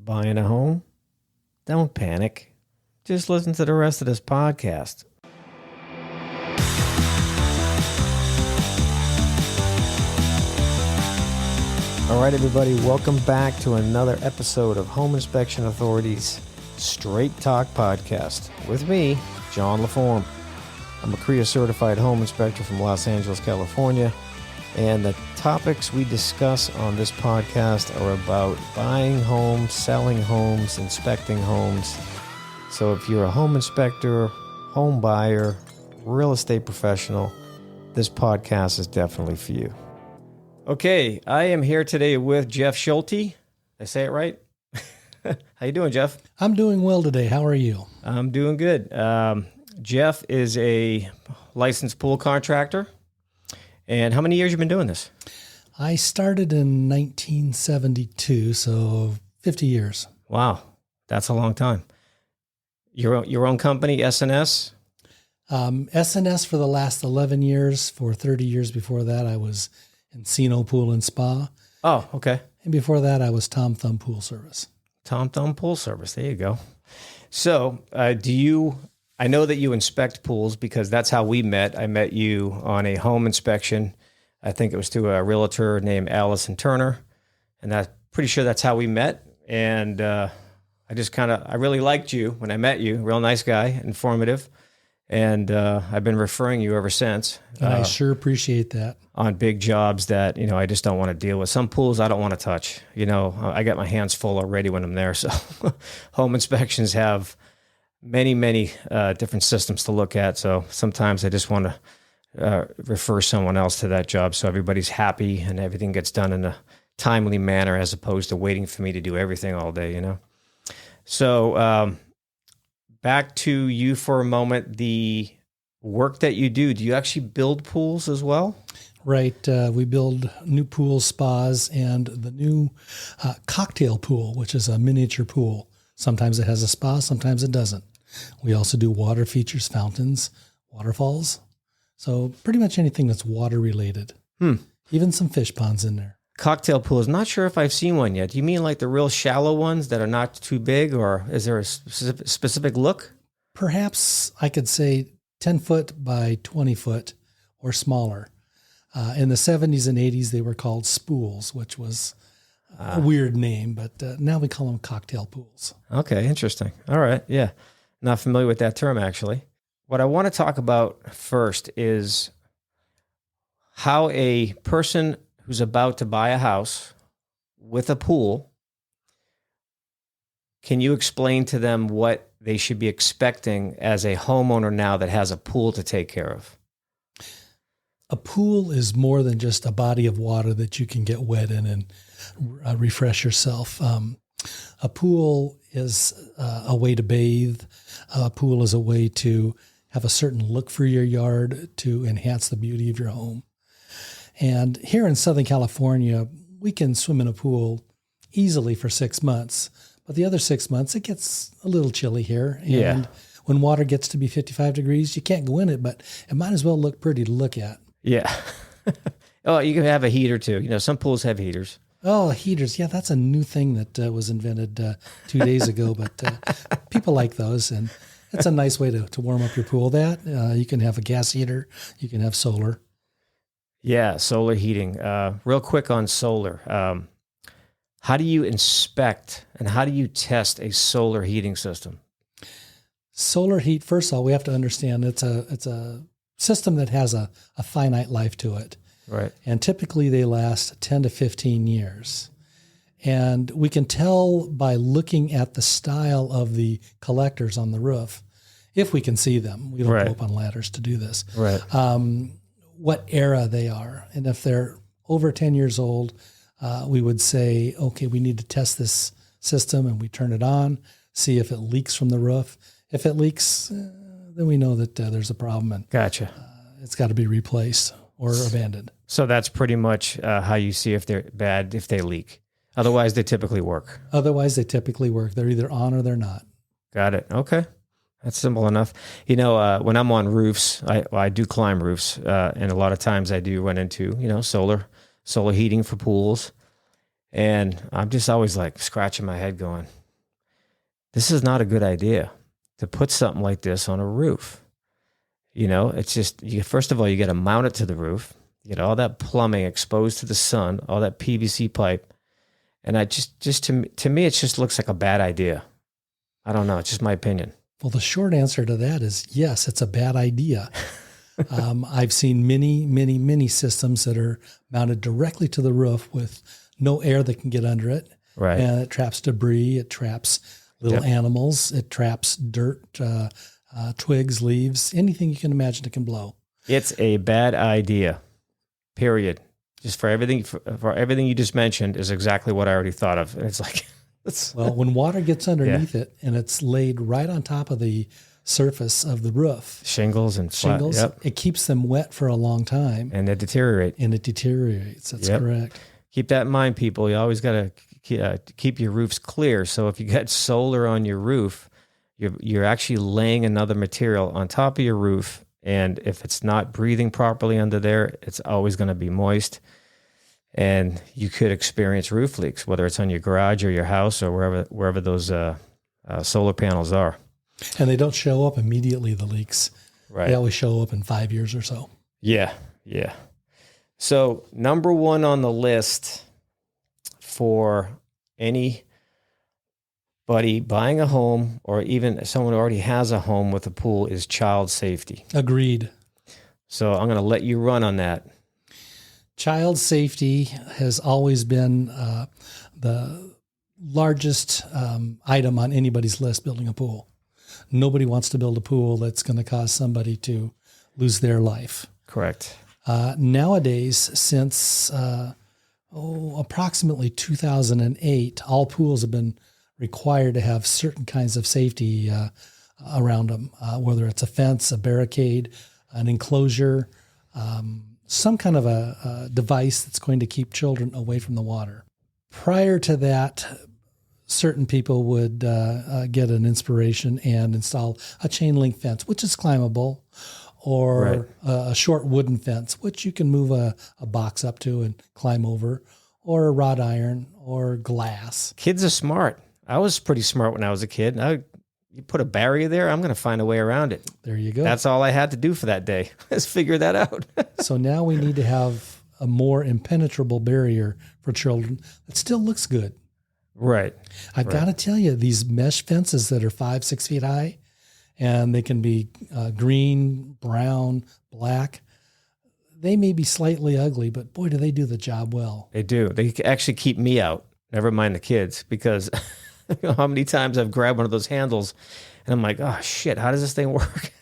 Buying a home? Don't panic. Just listen to the rest of this podcast. All right, everybody, welcome back to another episode of Home Inspection Authority's Straight Talk Podcast with me, John Laforme. I'm a CREIA certified home inspector from Los Angeles, California, and the topics we discuss on this podcast are about buying homes, selling homes, inspecting homes. So if you're a home inspector, home buyer, real estate professional, this podcast is definitely for you. Okay, I am here today with Jeff Schulte. Did I say it right? How you doing, Jeff? I'm doing well today. How are you? I'm doing good. Jeff is a licensed pool contractor. And how many years you been doing this? I started in 1972, so 50 years. Wow, that's a long time. Your own company, S&S? S&S for the last 11 years. For 30 years before that, I was Encino Pool and Spa. Oh, okay. And before that, I was Tom Thumb Pool Service. Tom Thumb Pool Service. There you go. So I know that you inspect pools because that's how we met. I met you on a home inspection. I think it was to a realtor named Allison Turner. And I'm pretty sure that's how we met. And I really liked you when I met you. Real nice guy, informative. And I've been referring you ever since. I sure appreciate that. On big jobs that, I just don't want to deal with. Some pools I don't want to touch. I got my hands full already when I'm there. So home inspections have many different systems to look at. So sometimes I just want to refer someone else to that job so everybody's happy and everything gets done in a timely manner as opposed to waiting for me to do everything all day, So back to you for a moment. The work that you do you actually build pools as well? Right. We build new pools, spas, and the new cocktail pool, which is a miniature pool. Sometimes it has a spa, sometimes it doesn't. We also do water features, fountains, waterfalls. So pretty much anything that's water related. Even some fish ponds in there. Cocktail pools. Not sure if I've seen one yet. Do you mean like the real shallow ones that are not too big, or is there a specific look? Perhaps I could say 10 foot by 20 foot or smaller. In the 70s and 80s, they were called spools, which was a weird name, but now we call them cocktail pools. Okay, interesting. All right, yeah. Not familiar with that term, actually. What I want to talk about first is how a person who's about to buy a house with a pool, can you explain to them what they should be expecting as a homeowner now that has a pool to take care of? A pool is more than just a body of water that you can get wet in and refresh yourself. A pool is a way to bathe. A pool is a way to have a certain look for your yard to enhance the beauty of your home. And here in Southern California, we can swim in a pool easily for 6 months. But the other 6 months, it gets a little chilly here. And when water gets to be 55 degrees, you can't go in it, but it might as well look pretty to look at. Yeah. Oh, you can have a heater too. Some pools have heaters. Oh, heaters. Yeah, that's a new thing that was invented 2 days ago, but people like those. And it's a nice way to warm up your pool. You can have a gas heater. You can have solar. Yeah, solar heating. Real quick on solar. How do you inspect and how do you test a solar heating system? Solar heat, first of all, we have to understand it's a system that has a finite life to it. Right. And typically they last 10 to 15 years. And we can tell by looking at the style of the collectors on the roof, if we can see them. We don't go up on ladders to do this. Right. What era they are. And if they're over 10 years old, we would say, okay, we need to test this system, and we turn it on, see if it leaks from the roof. If it leaks, then we know that there's a problem, and gotcha. It's got to be replaced or abandoned. So that's pretty much how you see if they're bad, if they leak. Otherwise, they typically work. They're either on or they're not. Got it. Okay. That's simple enough. When I'm on roofs, I do climb roofs, and a lot of times I do run into, solar heating for pools. And I'm just always like scratching my head going, this is not a good idea to put something like this on a roof. It's just, first of all, you got to mount it to the roof. You get all that plumbing exposed to the sun, all that PVC pipe. And to me, it just looks like a bad idea. I don't know. It's just my opinion. Well, the short answer to that is yes, it's a bad idea. I've seen many systems that are mounted directly to the roof with no air that can get under it. Right. And it traps debris. It traps little animals. It traps dirt, twigs, leaves, anything you can imagine it can blow. It's a bad idea, period. Just for everything you just mentioned is exactly what I already thought of. And it's like, well, when water gets underneath it and it's laid right on top of the surface of the roof, shingles, it keeps them wet for a long time. And they deteriorate. That's correct. Keep that in mind, people. You always got to keep your roofs clear. So if you got solar on your roof, you're actually laying another material on top of your roof. And if it's not breathing properly under there, it's always going to be moist. And you could experience roof leaks, whether it's on your garage or your house or wherever those solar panels are. And they don't show up immediately, the leaks. Right. They always show up in 5 years or so. Yeah. So number one on the list for anybody buying a home or even someone who already has a home with a pool is child safety. Agreed. So I'm going to let you run on that. Child safety has always been the largest item on anybody's list building a pool. Nobody wants to build a pool that's going to cause somebody to lose their life. Correct. Nowadays, since approximately 2008, all pools have been required to have certain kinds of safety around them, whether it's a fence, a barricade, an enclosure, some kind of a device that's going to keep children away from the water. Prior to that, certain people would get an inspiration and install a chain link fence, which is climbable, or a short wooden fence, which you can move a box up to and climb over, or a wrought iron or glass. Kids are smart. I was pretty smart when I was a kid. You put a barrier there, I'm going to find a way around it. There you go. That's all I had to do for that day, is figure that out. So now we need to have a more impenetrable barrier for children that still looks good. Right. I've got to tell you, these mesh fences that are 5-6 feet high, and they can be green, brown, black. They may be slightly ugly, but boy, do they do the job well. They do. They actually keep me out, never mind the kids, because how many times I've grabbed one of those handles and I'm like, oh shit, how does this thing work?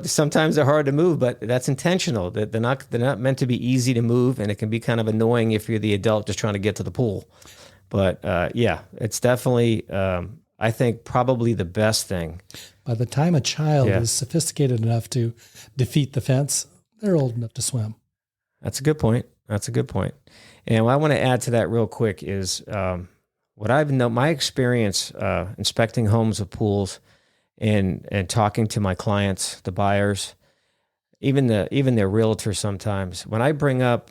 Sometimes they're hard to move, but that's intentional. They're not meant to be easy to move, and it can be kind of annoying if you're the adult just trying to get to the pool. But it's definitely, I think, probably the best thing. By the time a child is sophisticated enough to defeat the fence, they're old enough to swim. That's a good point. And what I want to add to that real quick is what I've known, my experience inspecting homes with pools and talking to my clients, the buyers, even their realtors sometimes. When I bring up,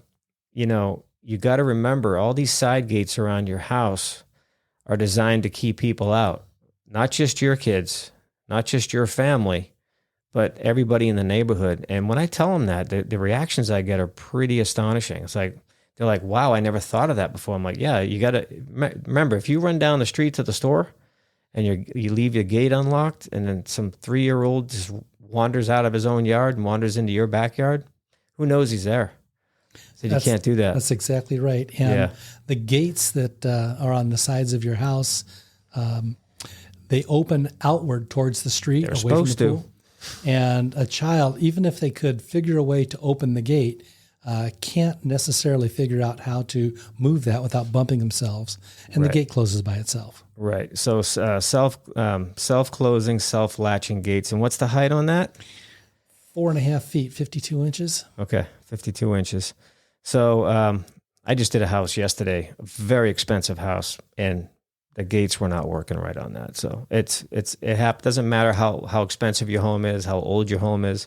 you got to remember all these side gates around your house are designed to keep people out, not just your kids, not just your family, but everybody in the neighborhood. And when I tell them that, the reactions I get are pretty astonishing. It's like, they're like, wow, I never thought of that before. I'm like, yeah, you got to remember, if you run down the street to the store and you leave your gate unlocked and then some 3-year-old just wanders out of his own yard and wanders into your backyard, who knows he's there? So you can't do that. That's exactly right. And the gates that are on the sides of your house, they open outward towards the street. They're away supposed from the pool. And a child, even if they could figure a way to open the gate, can't necessarily figure out how to move that without bumping themselves. And the gate closes by itself. Right. So self-closing, self-latching gates. And what's the height on that? 4.5 feet, 52 inches. Okay, 52 inches. So I just did a house yesterday, a very expensive house, and the gates were not working right on that. So it doesn't matter how expensive your home is, how old your home is.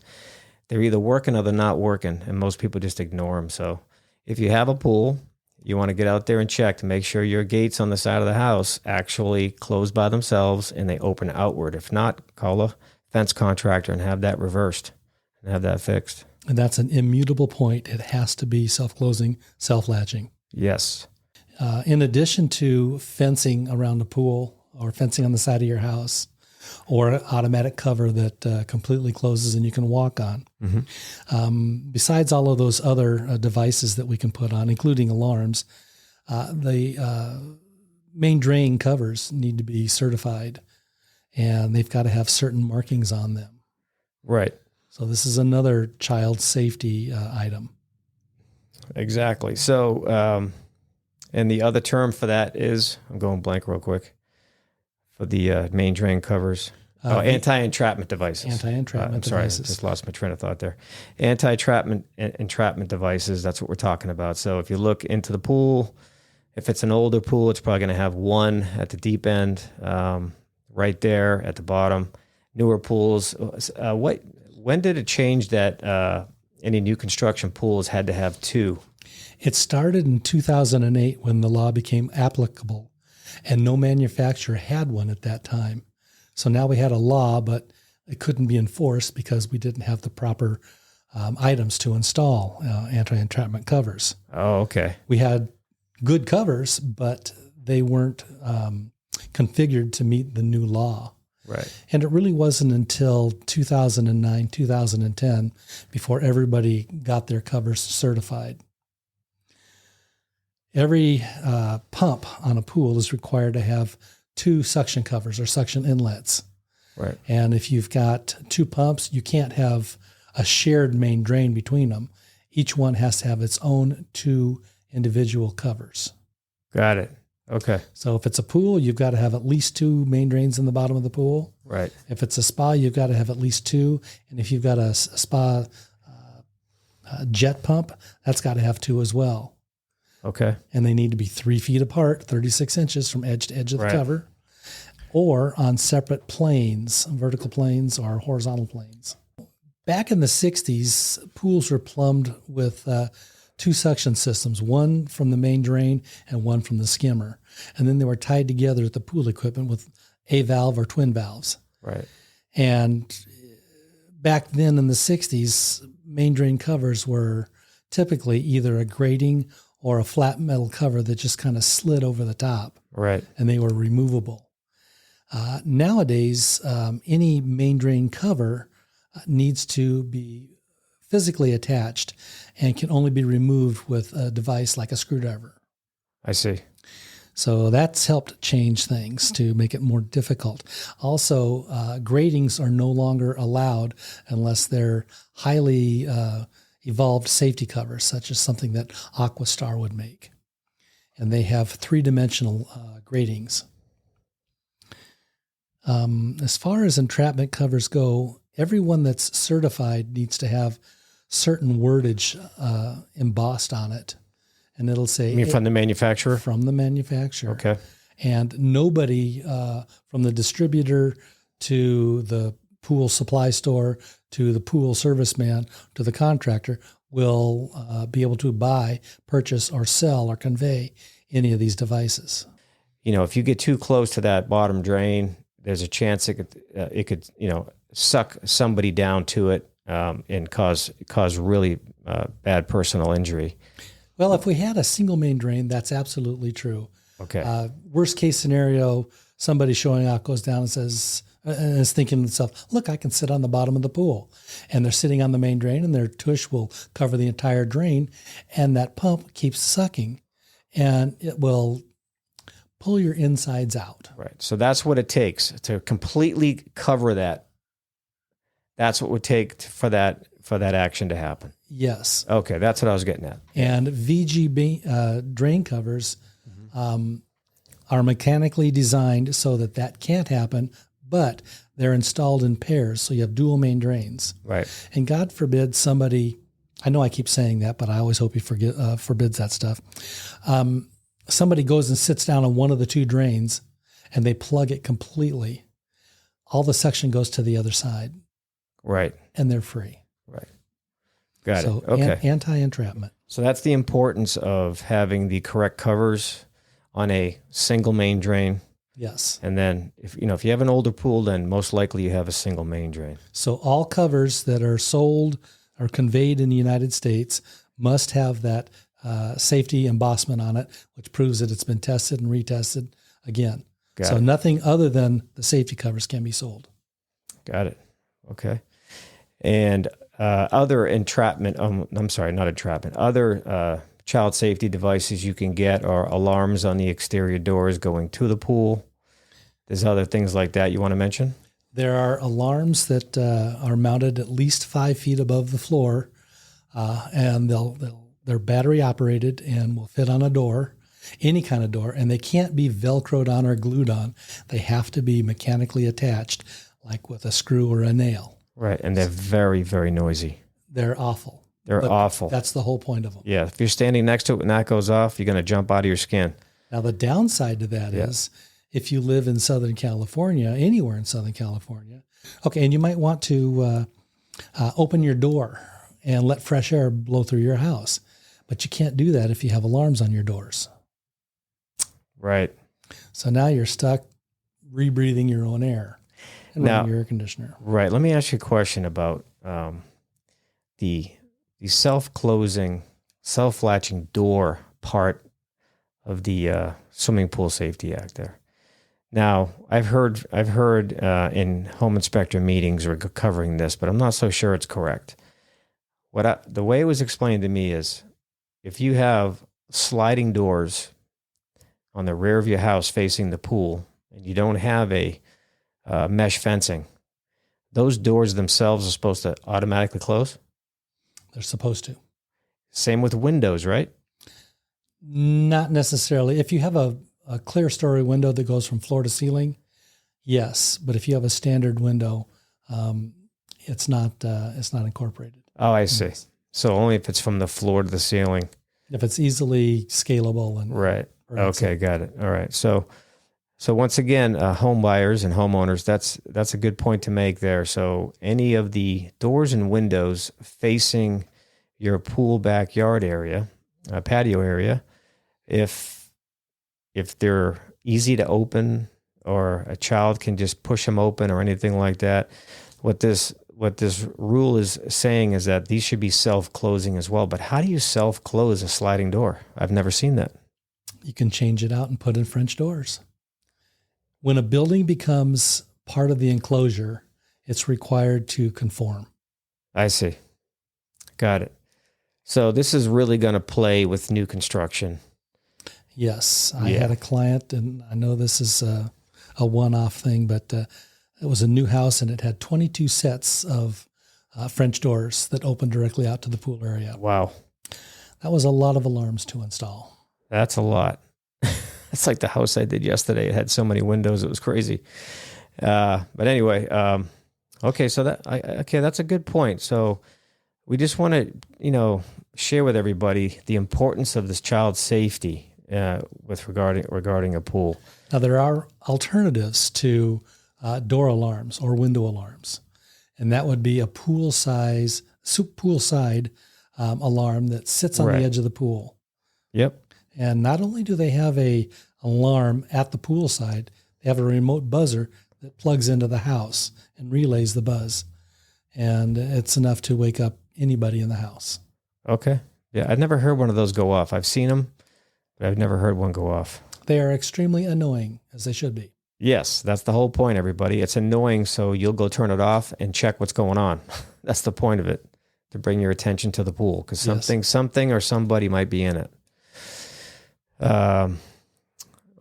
They're either working or they're not working, and most people just ignore them. So if you have a pool, you want to get out there and check to make sure your gates on the side of the house actually close by themselves and they open outward. If not, call a fence contractor and have that reversed and have that fixed. And that's an immutable point. It has to be self-closing, self-latching. Yes. In addition to fencing around the pool or fencing on the side of your house or an automatic cover that completely closes and you can walk on, besides all of those other devices that we can put on, including alarms, the main drain covers need to be certified, and they've got to have certain markings on them. Right. So this is another child safety item. Exactly. So, and the other term for that is, I'm going blank real quick, for the main drain covers. Anti-entrapment devices. Anti-entrapment devices. Sorry, I just lost my train of thought there. Entrapment devices, that's what we're talking about. So if you look into the pool, if it's an older pool, it's probably going to have one at the deep end, right there at the bottom. Newer pools, when did it change that any new construction pools had to have two? It started in 2008 when the law became applicable, and no manufacturer had one at that time. So now we had a law, but it couldn't be enforced because we didn't have the proper items to install anti-entrapment covers. Oh, okay. We had good covers, but they weren't configured to meet the new law. Right. And it really wasn't until 2009, 2010 before everybody got their covers certified. Every pump on a pool is required to have two suction covers or suction inlets. Right. And if you've got two pumps, you can't have a shared main drain between them. Each one has to have its own two individual covers. Got it. Okay. So if it's a pool, you've got to have at least two main drains in the bottom of the pool. Right. If it's a spa, you've got to have at least two. And if you've got a spa jet pump, that's got to have two as well. Okay. And they need to be 3 feet apart, 36 inches from edge to edge of the cover, or on separate planes, vertical planes or horizontal planes. Back in the 60s, pools were plumbed with two suction systems, one from the main drain and one from the skimmer. And then they were tied together at the pool equipment with a valve or twin valves. Right. And back then in the 60s, main drain covers were typically either a grating or a flat metal cover that just kind of slid over the top. Right. And they were removable. Nowadays, any main drain cover needs to be physically attached and can only be removed with a device like a screwdriver. I see. So that's helped change things to make it more difficult. Also, gratings are no longer allowed unless they're highly evolved safety covers, such as something that Aquastar would make. And they have three-dimensional gratings. As far as entrapment covers go, everyone that's certified needs to have certain wordage embossed on it. And it'll say... You mean from the manufacturer? From the manufacturer. Okay. And nobody from the distributor to the pool supply store to the pool serviceman to the contractor will be able to buy, purchase, or sell or convey any of these devices. You know, if you get too close to that bottom drain, there's a chance it could suck somebody down to it and cause really bad personal injury. Well, if we had a single main drain, that's absolutely true. Okay. Worst case scenario, somebody showing up goes down and says, and is thinking to themselves, look, I can sit on the bottom of the pool. And they're sitting on the main drain and their tush will cover the entire drain. And that pump keeps sucking and it will pull your insides out. Right. So that's what it takes to completely cover that. That's what it would take for that action to happen. Yes. Okay. That's what I was getting at. And VG drain covers are mechanically designed so that can't happen, but they're installed in pairs, so you have dual main drains. Right. And God forbid somebody, I know I keep saying that, but I always hope he forbids that stuff. Somebody goes and sits down on one of the two drains and they plug it completely. All the suction goes to the other side. Right. And they're free. Right. Got So it. Okay. Anti-entrapment. So that's the importance of having the correct covers on a single main drain. Yes. And then if you have an older pool, then most likely you have a single main drain. So all covers that are sold or conveyed in the United States must have that safety embossment on it, which proves that it's been tested and retested again. Got it. Nothing other than the safety covers can be sold. Got it. Okay. And other entrapment, I'm sorry, not entrapment, other child safety devices you can get are alarms on the exterior doors going to the pool. There's other things like that you want to mention? There are alarms that are mounted at least 5 feet above the floor, and they're battery operated and will fit on a door, any kind of door, and they can't be Velcroed on or glued on. They have to be mechanically attached, like with a screw or a nail. Right, and they're very, very noisy. They're awful. They're awful. That's the whole point of them. Yeah, if you're standing next to it and that goes off, you're going to jump out of your skin. Now, the downside to that is if you live in Southern California, anywhere in Southern California, okay, and you might want to open your door and let fresh air blow through your house, but you can't do that if you have alarms on your doors. Right. So now you're stuck rebreathing your own air and running your air conditioner. Right. Let me ask you a question about the self-closing, self-latching door part of the Swimming Pool Safety Act there. Now, I've heard in home inspector meetings we're covering this, but I'm not so sure it's correct. The way it was explained to me is if you have sliding doors on the rear of your house facing the pool and you don't have a mesh fencing, those doors themselves are supposed to automatically close? They're supposed to. Same with windows, right? Not necessarily. If you have a clear story window that goes from floor to ceiling, yes. But if you have a standard window, it's not incorporated. Oh, I see. So only if it's from the floor to the ceiling. If it's easily scalable and right. Okay, got it. All right. So once again, home buyers and homeowners, that's a good point to make there. So any of the doors and windows facing your pool backyard area, patio area, if they're easy to open or a child can just push them open or anything like that, what this rule is saying is that these should be self-closing as well. But how do you self-close a sliding door? I've never seen that. You can change it out and put in French doors. When a building becomes part of the enclosure, it's required to conform. I see. Got it. So this is really going to play with new construction. Yes. I had a client, and I know this is a one-off thing, but it was a new house, and it had 22 sets of French doors that opened directly out to the pool area. Wow. That was a lot of alarms to install. That's a lot. It's like the house I did yesterday. It had so many windows. It was crazy. But anyway, okay. So that's a good point. So we just want to, share with everybody the importance of this child safety with regarding a pool. Now there are alternatives to door alarms or window alarms, and that would be a poolside alarm that sits on the edge of the pool. Yep. And not only do they have a alarm at the pool side, they have a remote buzzer that plugs into the house and relays the buzz. And it's enough to wake up anybody in the house. Okay. Yeah, I've never heard one of those go off. I've seen them, but I've never heard one go off. They are extremely annoying, as they should be. Yes, that's the whole point, everybody. It's annoying, so you'll go turn it off and check what's going on. That's the point of it, to bring your attention to the pool, because something or somebody might be in it.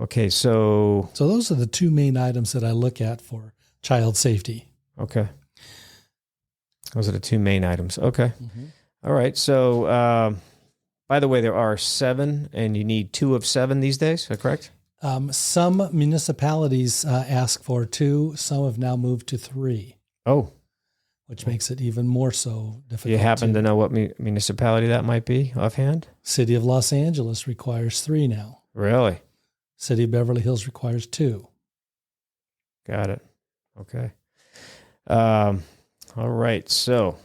Okay, so those are the two main items that I look at for child safety. Okay. Those are the two main items. Okay. Mm-hmm. All right. So, by the way, there are 7, and you need 2 of 7 these days. Is that correct? Some municipalities ask for 2. Some have now moved to 3. Oh. Which makes it even more so difficult. You happen to know what municipality that might be offhand? City of Los Angeles requires 3 now. Really? City of Beverly Hills requires 2. Got it. Okay. All right. So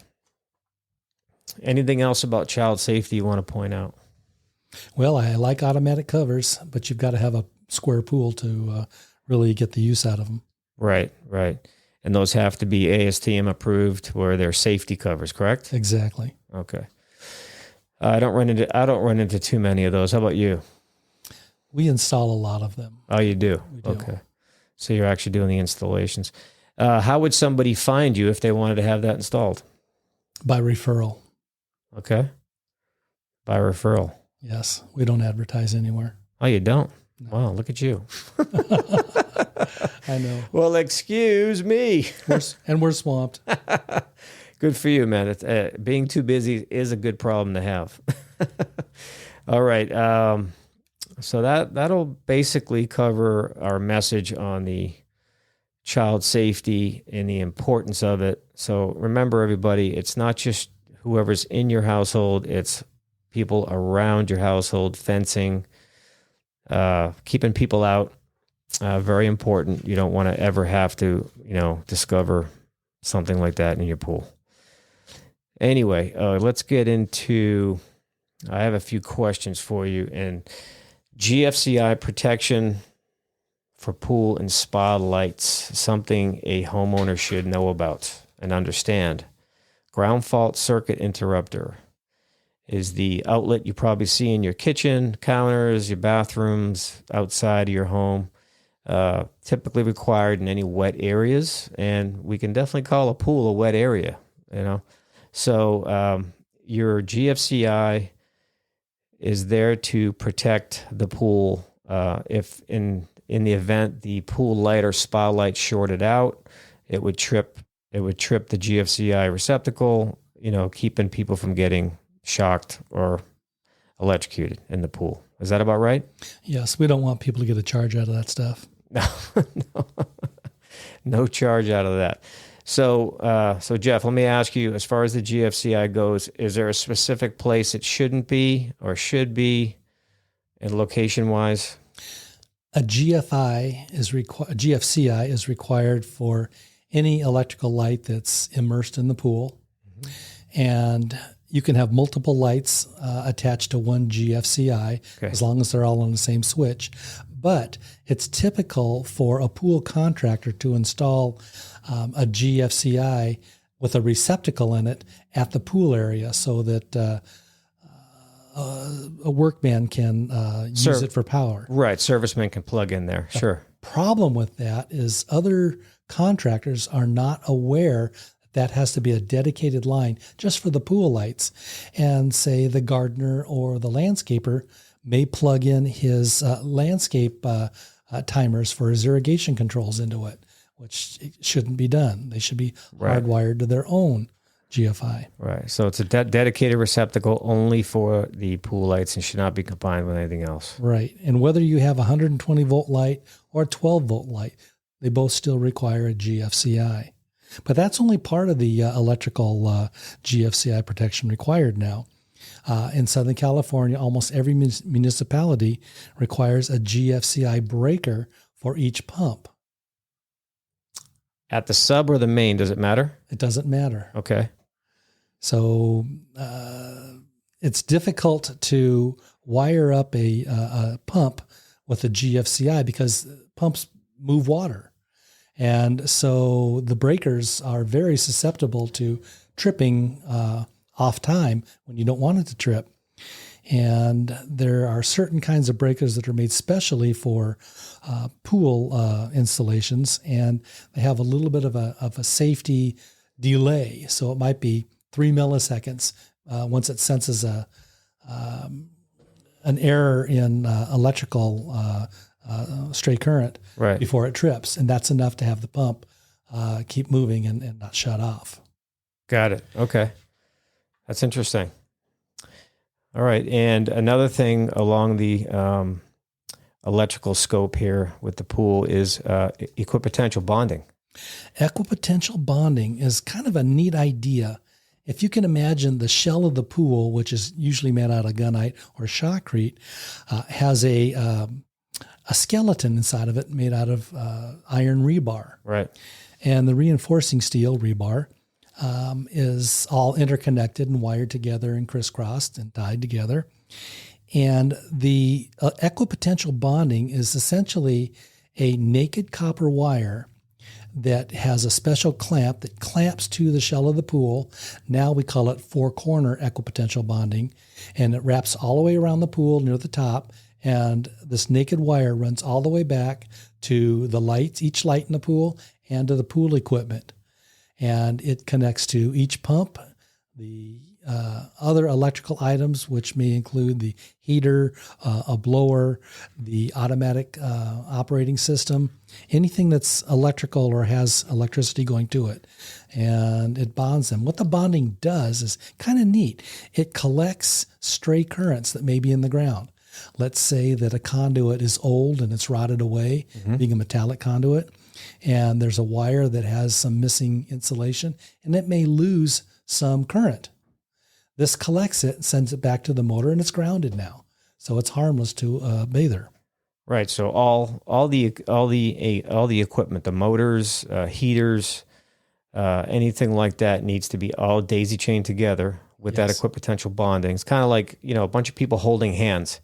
Anything else about child safety you want to point out? Well, I like automatic covers, but you've got to have a square pool to really get the use out of them. Right. And those have to be ASTM approved where they're safety covers, correct? Exactly. Okay. I don't run into too many of those. How about you? We install a lot of them. Oh, you do? We do. Okay. So you're actually doing the installations. How would somebody find you if they wanted to have that installed? By referral. Okay. By referral. Yes. We don't advertise anywhere. Oh, you don't? No. Wow, look at you. I know. Well, excuse me. We're swamped. Good for you, man. It's, being too busy is a good problem to have. All right. So that'll basically cover our message on the child safety and the importance of it. So remember, everybody, it's not just whoever's in your household, it's people around your household, fencing, keeping people out. Very important. You don't want to ever have to, discover something like that in your pool. Anyway, let's get into, I have a few questions for you. And GFCI protection for pool and spa lights, something a homeowner should know about and understand. Ground fault circuit interrupter is the outlet you probably see in your kitchen, counters, your bathrooms, outside of your home. Typically required in any wet areas, and we can definitely call a pool a wet area, So your GFCI is there to protect the pool if in the event the pool light or spa light shorted out, it would trip the GFCI receptacle, keeping people from getting shocked or electrocuted in the pool. Is that about right? Yes, we don't want people to get a charge out of that stuff. No charge out of that. So Jeff, let me ask you, as far as the GFCI goes, is there a specific place it shouldn't be or should be, and location-wise? A GFCI is required for any electrical light that's immersed in the pool, and you can have multiple lights attached to one GFCI as long as they're all on the same switch. But it's typical for a pool contractor to install a GFCI with a receptacle in it at the pool area so that a workman can use it for power. Right, servicemen can plug in there, sure. Problem with that is other contractors are not aware that has to be a dedicated line just for the pool lights. And say the gardener or the landscaper may plug in his landscape timers for his irrigation controls into it, which shouldn't be done. They should be hardwired to their own GFI. Right. So it's a dedicated receptacle only for the pool lights and should not be combined with anything else. Right. And whether you have a 120-volt light or a 12-volt light, they both still require a GFCI. But that's only part of the electrical GFCI protection required now. In Southern California, almost every municipality requires a GFCI breaker for each pump. At the sub or the main, does it matter? It doesn't matter. Okay. So it's difficult to wire up a pump with a GFCI because pumps move water. And so the breakers are very susceptible to tripping off time when you don't want it to trip. And there are certain kinds of breakers that are made specially for pool installations, and they have a little bit of a safety delay. So it might be 3 milliseconds once it senses an error in electrical straight current before it trips. And that's enough to have the pump keep moving and not shut off. Got it. Okay. That's interesting. All right. And another thing along the electrical scope here with the pool is equipotential bonding. Equipotential bonding is kind of a neat idea. If you can imagine the shell of the pool, which is usually made out of gunite or shotcrete, has a skeleton inside of it made out of iron rebar. Right. And the reinforcing steel rebar is all interconnected and wired together and crisscrossed and tied together. And the equipotential bonding is essentially a naked copper wire that has a special clamp that clamps to the shell of the pool. Now we call it four-corner equipotential bonding, and it wraps all the way around the pool near the top, and this naked wire runs all the way back to the lights, each light in the pool, and to the pool equipment. And it connects to each pump, the other electrical items, which may include the heater, a blower, the automatic operating system, anything that's electrical or has electricity going to it. And it bonds them. What the bonding does is kind of neat. It collects stray currents that may be in the ground. Let's say that a conduit is old and it's rotted away, being a metallic conduit, and there's a wire that has some missing insulation, and it may lose some current. This collects it, sends it back to the motor, and it's grounded now, so it's harmless to a bather. Right. So all the equipment, the motors, heaters, anything like that needs to be all daisy chained together with that equipotential bonding. It's kind of like, a bunch of people holding hands.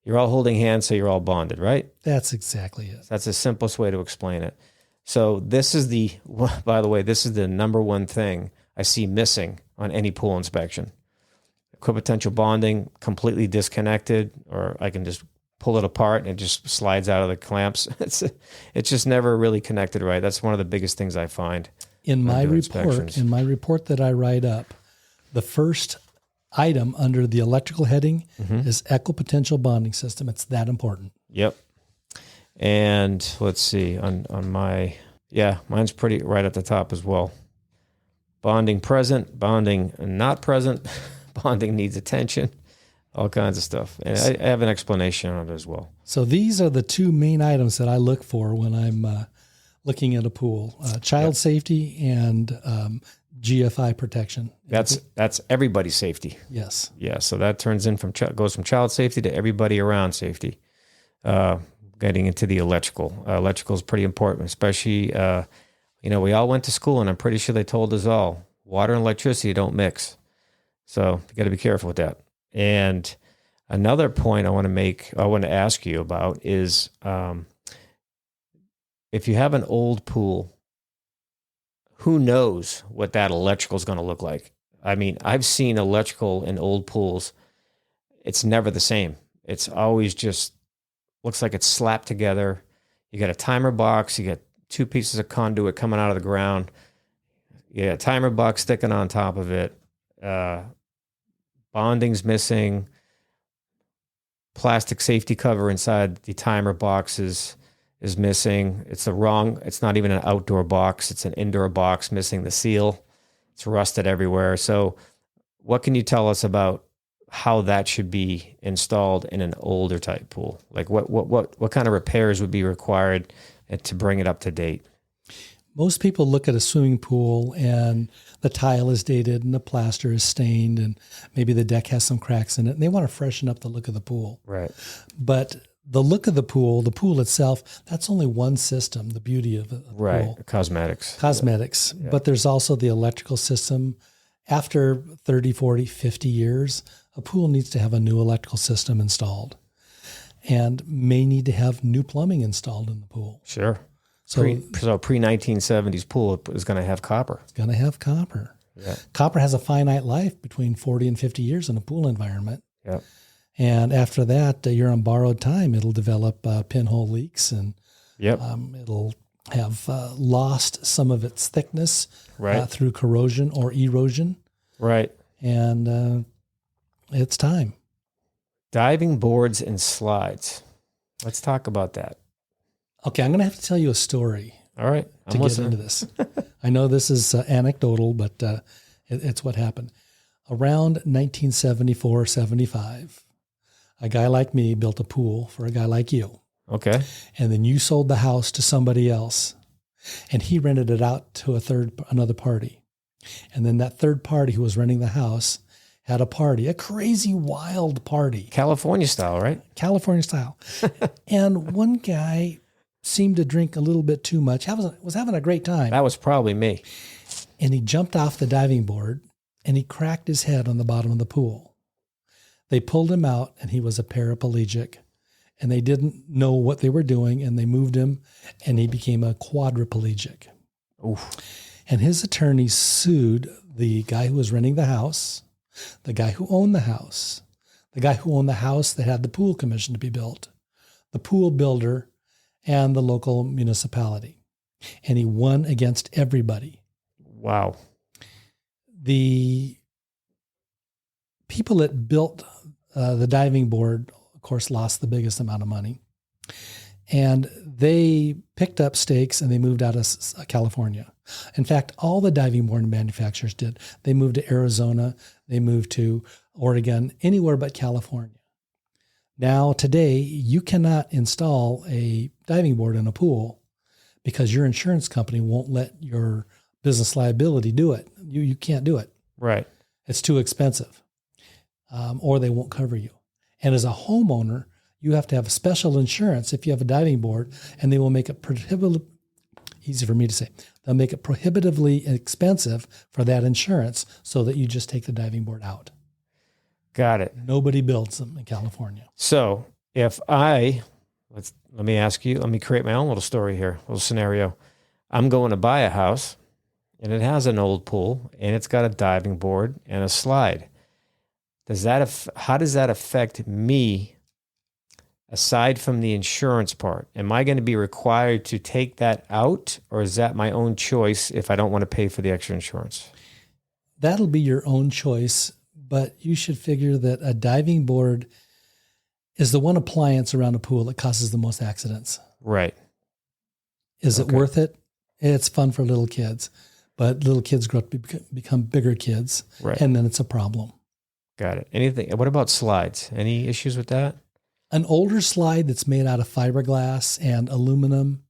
You're all holding hands, so you're all bonded, right? That's exactly it. That's the simplest way to explain it. So this is by the way, this is the number one thing I see missing on any pool inspection. Equipotential bonding, completely disconnected, or I can just pull it apart and it just slides out of the clamps. It's just never really connected right. That's one of the biggest things I find. In my report that I write up, the first item under the electrical heading is equipotential bonding system. It's that important. Yep. And let's see, on mine's pretty right at the top as well. Bonding present, bonding not present, bonding needs attention, all kinds of stuff. And I have an explanation on it as well. So these are the two main items that I look for when I'm looking at a pool: child safety and GFI protection. That's everybody's safety. Yes. Yeah. So that goes from child safety to everybody around safety. Getting into the electrical. Electrical is pretty important, especially, we all went to school, and I'm pretty sure they told us all, water and electricity don't mix. So you got to be careful with that. And another point I want to ask you about is, if you have an old pool, who knows what that electrical is going to look like? I mean, I've seen electrical in old pools. It's never the same. It's always just looks like it's slapped together. You got a timer box. You got two pieces of conduit coming out of the ground. You got a timer box sticking on top of it. Bonding's missing. Plastic safety cover inside the timer box is missing. It's not even an outdoor box. It's an indoor box missing the seal. It's rusted everywhere. So what can you tell us about how that should be installed in an older type pool? Like what kind of repairs would be required to bring it up to date? Most people look at a swimming pool and the tile is dated and the plaster is stained and maybe the deck has some cracks in it, and they want to freshen up the look of the pool. Right. But the look of the pool itself, that's only one system, the beauty of the pool. Cosmetics. Yeah. But there's also the electrical system. After 30, 40, 50 years, a pool needs to have a new electrical system installed and may need to have new plumbing installed in the pool. Sure. So pre-1970s pool is going to have copper. It's going to have copper. Yeah. Copper has a finite life between 40 and 50 years in a pool environment. Yep. And after that, you're on borrowed time. It'll develop pinhole leaks, and it'll have lost some of its thickness through corrosion or erosion. Right. And it's time. Diving boards and slides. Let's talk about that. Okay, I'm going to have to tell you a story. All right. To get into this. I know this is anecdotal, but it's what happened. Around 1974, 75, a guy like me built a pool for a guy like you. Okay. And then you sold the house to somebody else, and he rented it out to another party. And then that third party who was renting the house had a party, a crazy, wild party. California style, right? California style. And one guy seemed to drink a little bit too much. Was having a great time. That was probably me. And he jumped off the diving board and he cracked his head on the bottom of the pool. They pulled him out and he was a paraplegic, and they didn't know what they were doing, and they moved him and he became a quadriplegic. Oof. And his attorney sued the guy who was renting the house, the guy who owned the house, the guy who owned the house that had the pool commission to be built, the pool builder, and the local municipality. And he won against everybody. Wow. The people that built the diving board, of course, lost the biggest amount of money. And they picked up stakes and they moved out of California. In fact, all the diving board manufacturers did. They moved to Arizona. They moved to Oregon, anywhere but California. Now, today, you cannot install a diving board in a pool because your insurance company won't let your business liability do it. You can't do it. Right. It's too expensive, or they won't cover you. And as a homeowner, you have to have a special insurance if you have a diving board, and they will make it easy for me to say. They'll make it prohibitively expensive for that insurance so that you just take the diving board out. Got it. Nobody builds them in California. So if let me create my own little story here, little scenario. I'm going to buy a house and it has an old pool and it's got a diving board and a slide. How does that affect me aside from the insurance part? Am I going to be required to take that out, or is that my own choice if I don't want to pay for the extra insurance? That'll be your own choice, but you should figure that a diving board is the one appliance around a pool that causes the most accidents. Right. Is it worth it? It's fun for little kids, but little kids grow up to become bigger kids, right, and then it's a problem. Got it. What about slides? Any issues with that? An older slide that's made out of fiberglass and aluminum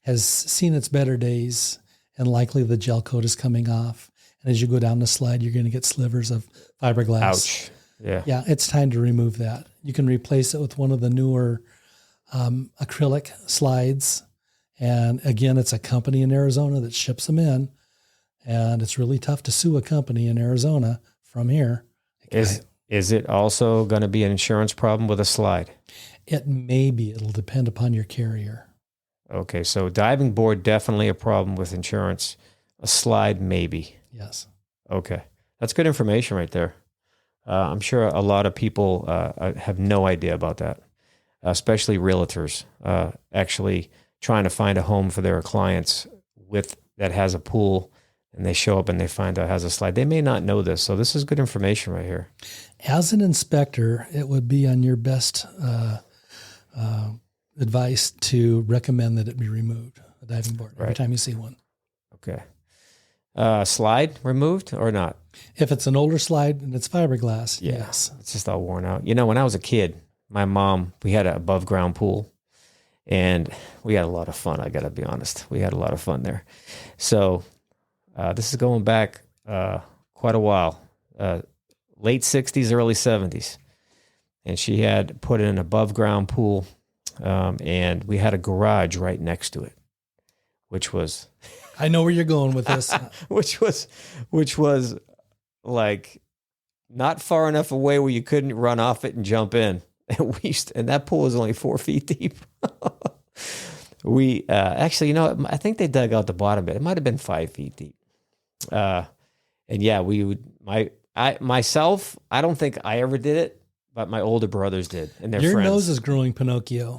has seen its better days, and likely the gel coat is coming off. And as you go down the slide, you're going to get slivers of fiberglass. Ouch. Yeah. Yeah, it's time to remove that. You can replace it with one of the newer acrylic slides. And again, it's a company in Arizona that ships them in. And it's really tough to sue a company in Arizona from here. Is it also going to be an insurance problem with a slide? It may be. It'll depend upon your carrier. Okay, so diving board, definitely a problem with insurance. A slide, maybe. Yes. Okay. That's good information right there. I'm sure a lot of people have no idea about that, especially realtors, actually trying to find a home for their clients that has a pool, and they show up and they find out it has a slide. They may not know this, so this is good information right here. As an inspector, it would be on your best advice to recommend that it be removed, a diving board, every time you see one. Okay. Slide removed or not? If it's an older slide and it's fiberglass, yes. It's just all worn out. When I was a kid, my mom, we had an above ground pool, and we had a lot of fun. I got to be honest. We had a lot of fun there. So this is going back quite a while, late 60s, early 70s. And she had put in an above ground pool, and we had a garage right next to it, which was... I know where you're going with this. which was like not far enough away where you couldn't run off it and jump in. And that pool was only 4 feet deep. We actually, I think they dug out the bottom of it. It might have been 5 feet deep. And yeah, we would. Myself, I don't think I ever did it, but my older brothers did, and their Your friends. nose is growing, Pinocchio.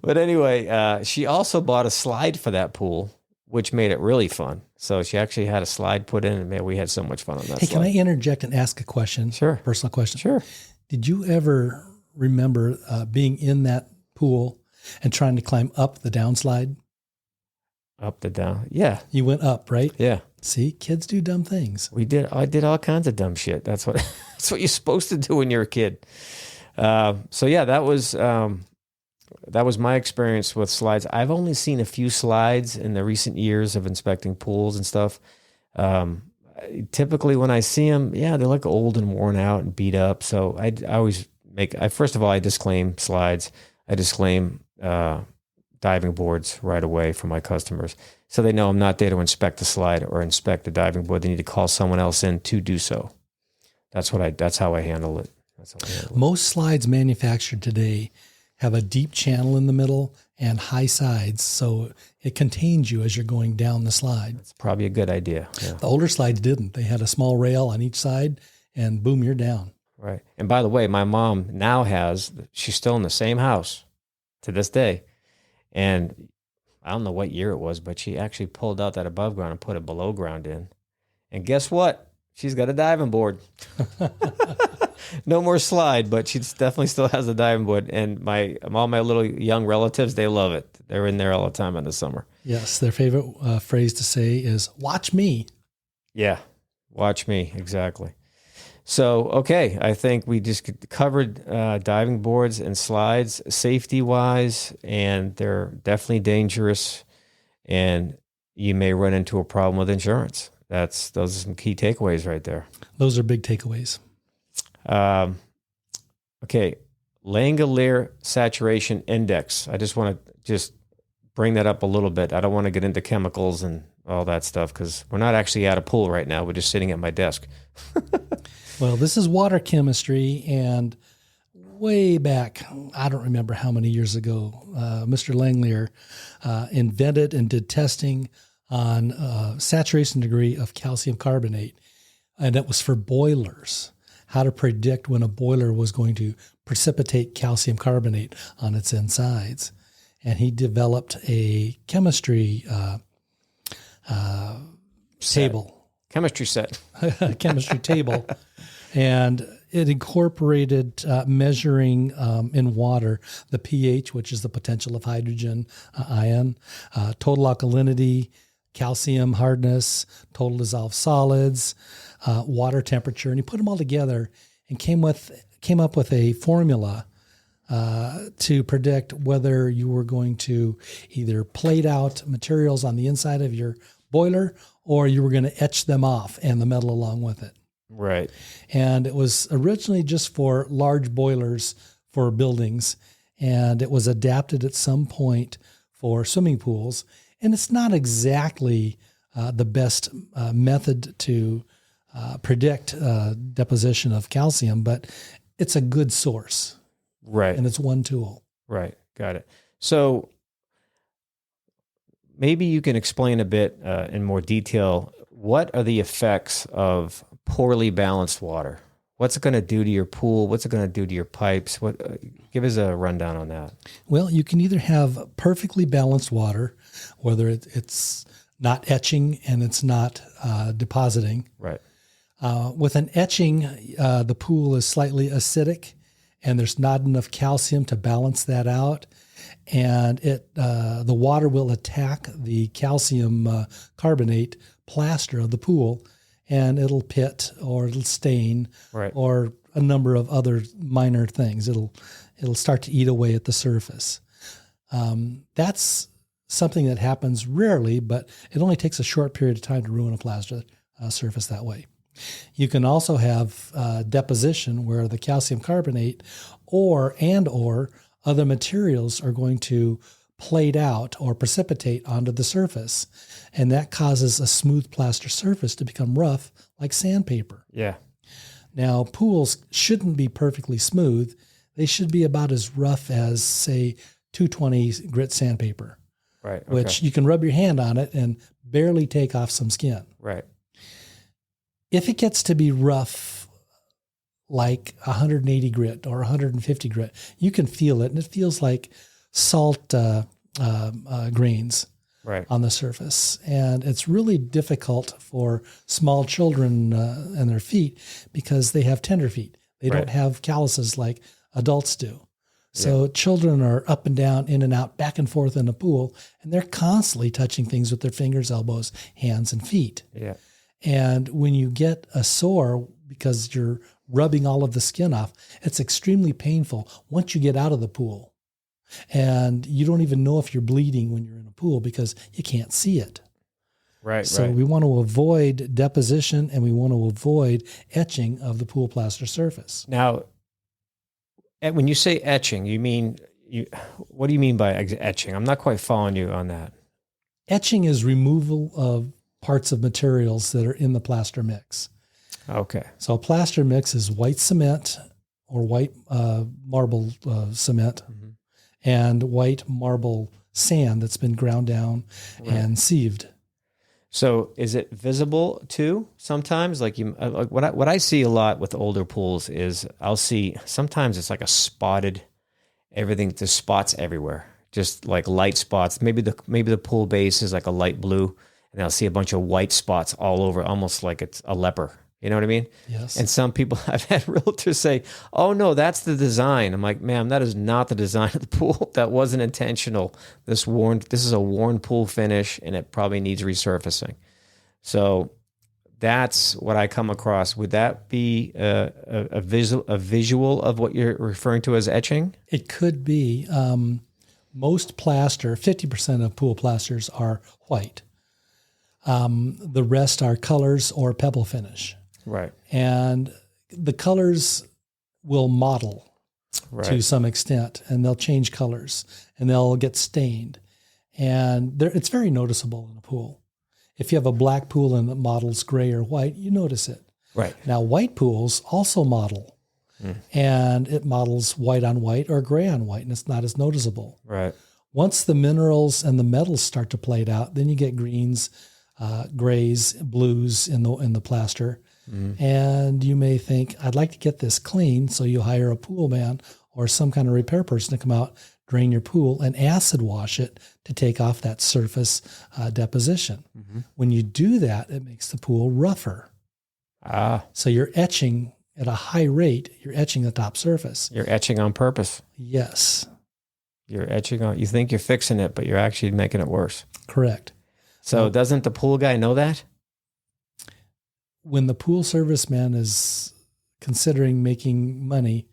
But anyway, she also bought a slide for that pool, which made it really fun. So she actually had a slide put in, and man, we had so much fun on that slide. Can I interject and ask a question? Sure. Personal question. Sure. Did you ever remember being in that pool and trying to climb up the downslide? Up the down. Yeah. You went up, right? Yeah. See, kids do dumb things. I did all kinds of dumb shit. That's what you're supposed to do when you're a kid. So yeah, that was my experience with slides. I've only seen a few slides in the recent years of inspecting pools and stuff. Typically when I see them, they look old and worn out and beat up. So I always first of all, I disclaim slides. I disclaim diving diving boards right away for my customers. So they know I'm not there to inspect the slide or inspect the diving board. They need to call someone else in to do so. That's how I handle it. Most slides manufactured today have a deep channel in the middle and high sides, so it contains you as you're going down the slide. It's probably a good idea. Yeah. The older slides didn't. They had a small rail on each side, and boom, you're down. Right. And by the way, my mom now she's still in the same house to this day. And I don't know what year it was, but she actually pulled out that above ground and put a below ground in. And guess what? She's got a diving board. No more slide, but she definitely still has a diving board. And all my little young relatives, they love it. They're in there all the time in the summer. Yes, their favorite phrase to say is, watch me. Yeah, watch me, exactly. So, okay, I think we just covered diving boards and slides safety-wise, and they're definitely dangerous, and you may run into a problem with insurance. Those are some key takeaways right there. Those are big takeaways. Okay, Langolier saturation index. I just want to bring that up a little bit. I don't want to get into chemicals and all that stuff because we're not actually at a pool right now. We're just sitting at my desk. Well, this is water chemistry, and way back, I don't remember how many years ago, Mr. Langolier invented and did testing on saturation degree of calcium carbonate, and it was for boilers, how to predict when a boiler was going to precipitate calcium carbonate on its insides. And he developed a chemistry table. Chemistry set. Chemistry table. And it incorporated measuring in water the pH, which is the potential of hydrogen ion, total alkalinity, calcium hardness, total dissolved solids, water temperature, and he put them all together and came up with a formula to predict whether you were going to either plate out materials on the inside of your boiler or you were going to etch them off and the metal along with it. Right. And it was originally just for large boilers for buildings, and it was adapted at some point for swimming pools. And it's not exactly the best method to predict deposition of calcium, but it's a good source. Right. And it's one tool. Right. Got it. So maybe you can explain a bit in more detail, what are the effects of poorly balanced water? What's it going to do to your pool? What's it going to do to your pipes? Give us a rundown on that. Well, you can either have perfectly balanced water, whether it's not etching and it's not depositing. Right. With an etching, the pool is slightly acidic, and there's not enough calcium to balance that out, and the water will attack the calcium carbonate plaster of the pool, and it'll pit or it'll stain, right, or a number of other minor things. It'll start to eat away at the surface. That's something that happens rarely, but it only takes a short period of time to ruin a plaster surface that way. You can also have deposition where the calcium carbonate or other materials are going to plate out or precipitate onto the surface, and that causes a smooth plaster surface to become rough like sandpaper. Yeah. Now, pools shouldn't be perfectly smooth. They should be about as rough as, say, 220 grit sandpaper. Right. Okay. Which you can rub your hand on it and barely take off some skin. Right. If it gets to be rough, like 180 grit or 150 grit, you can feel it, and it feels like salt grains on the surface. And it's really difficult for small children and their feet because they have tender feet. They don't have calluses like adults do. So children are up and down, in and out, back and forth in the pool, and they're constantly touching things with their fingers, elbows, hands, and feet. Yeah. And when you get a sore because you're rubbing all of the skin off, it's extremely painful once you get out of the pool. And you don't even know if you're bleeding when you're in a pool because you can't see it. Right. So we want to avoid deposition, and we want to avoid etching of the pool plaster surface. Now, when you say etching, you mean what do you mean by etching? I'm not quite following you on that. Etching is removal of parts of materials that are in the plaster mix. Okay. So a plaster mix is white cement or white marble cement and white marble sand that's been ground down and sieved. So is it visible too? Sometimes, like what I see a lot with older pools is I'll see sometimes it's like a spotted everything. There's spots everywhere, just like light spots. Maybe the pool base is like a light blue, and I'll see a bunch of white spots all over, almost like it's a leper. You know what I mean? Yes. And some people, I've had realtors say, "Oh no, that's the design." I'm like, "Ma'am, that is not the design of the pool. That wasn't intentional. This is a worn pool finish, and it probably needs resurfacing." So that's what I come across. Would that be a visual of what you're referring to as etching? It could be. Most plaster, 50% of pool plasters are white. The rest are colors or pebble finish. Right. And the colors will model to some extent, and they'll change colors, and they'll get stained. And it's very noticeable in a pool. If you have a black pool and it models gray or white, you notice it. Right. Now, white pools also model, and it models white on white or gray on white, and it's not as noticeable. Right. Once the minerals and the metals start to plate out, then you get greens, grays, blues in the plaster. And you may think, I'd like to get this clean, so you hire a pool man or some kind of repair person to come out, drain your pool, and acid wash it to take off that surface deposition. When you do that, it makes the pool rougher. So you're etching at a high rate. You're etching the top surface. You're etching on purpose. Yes. You're etching on. You think you're fixing it, but you're actually making it worse. Correct. So doesn't the pool guy know that? When the pool service man is considering making money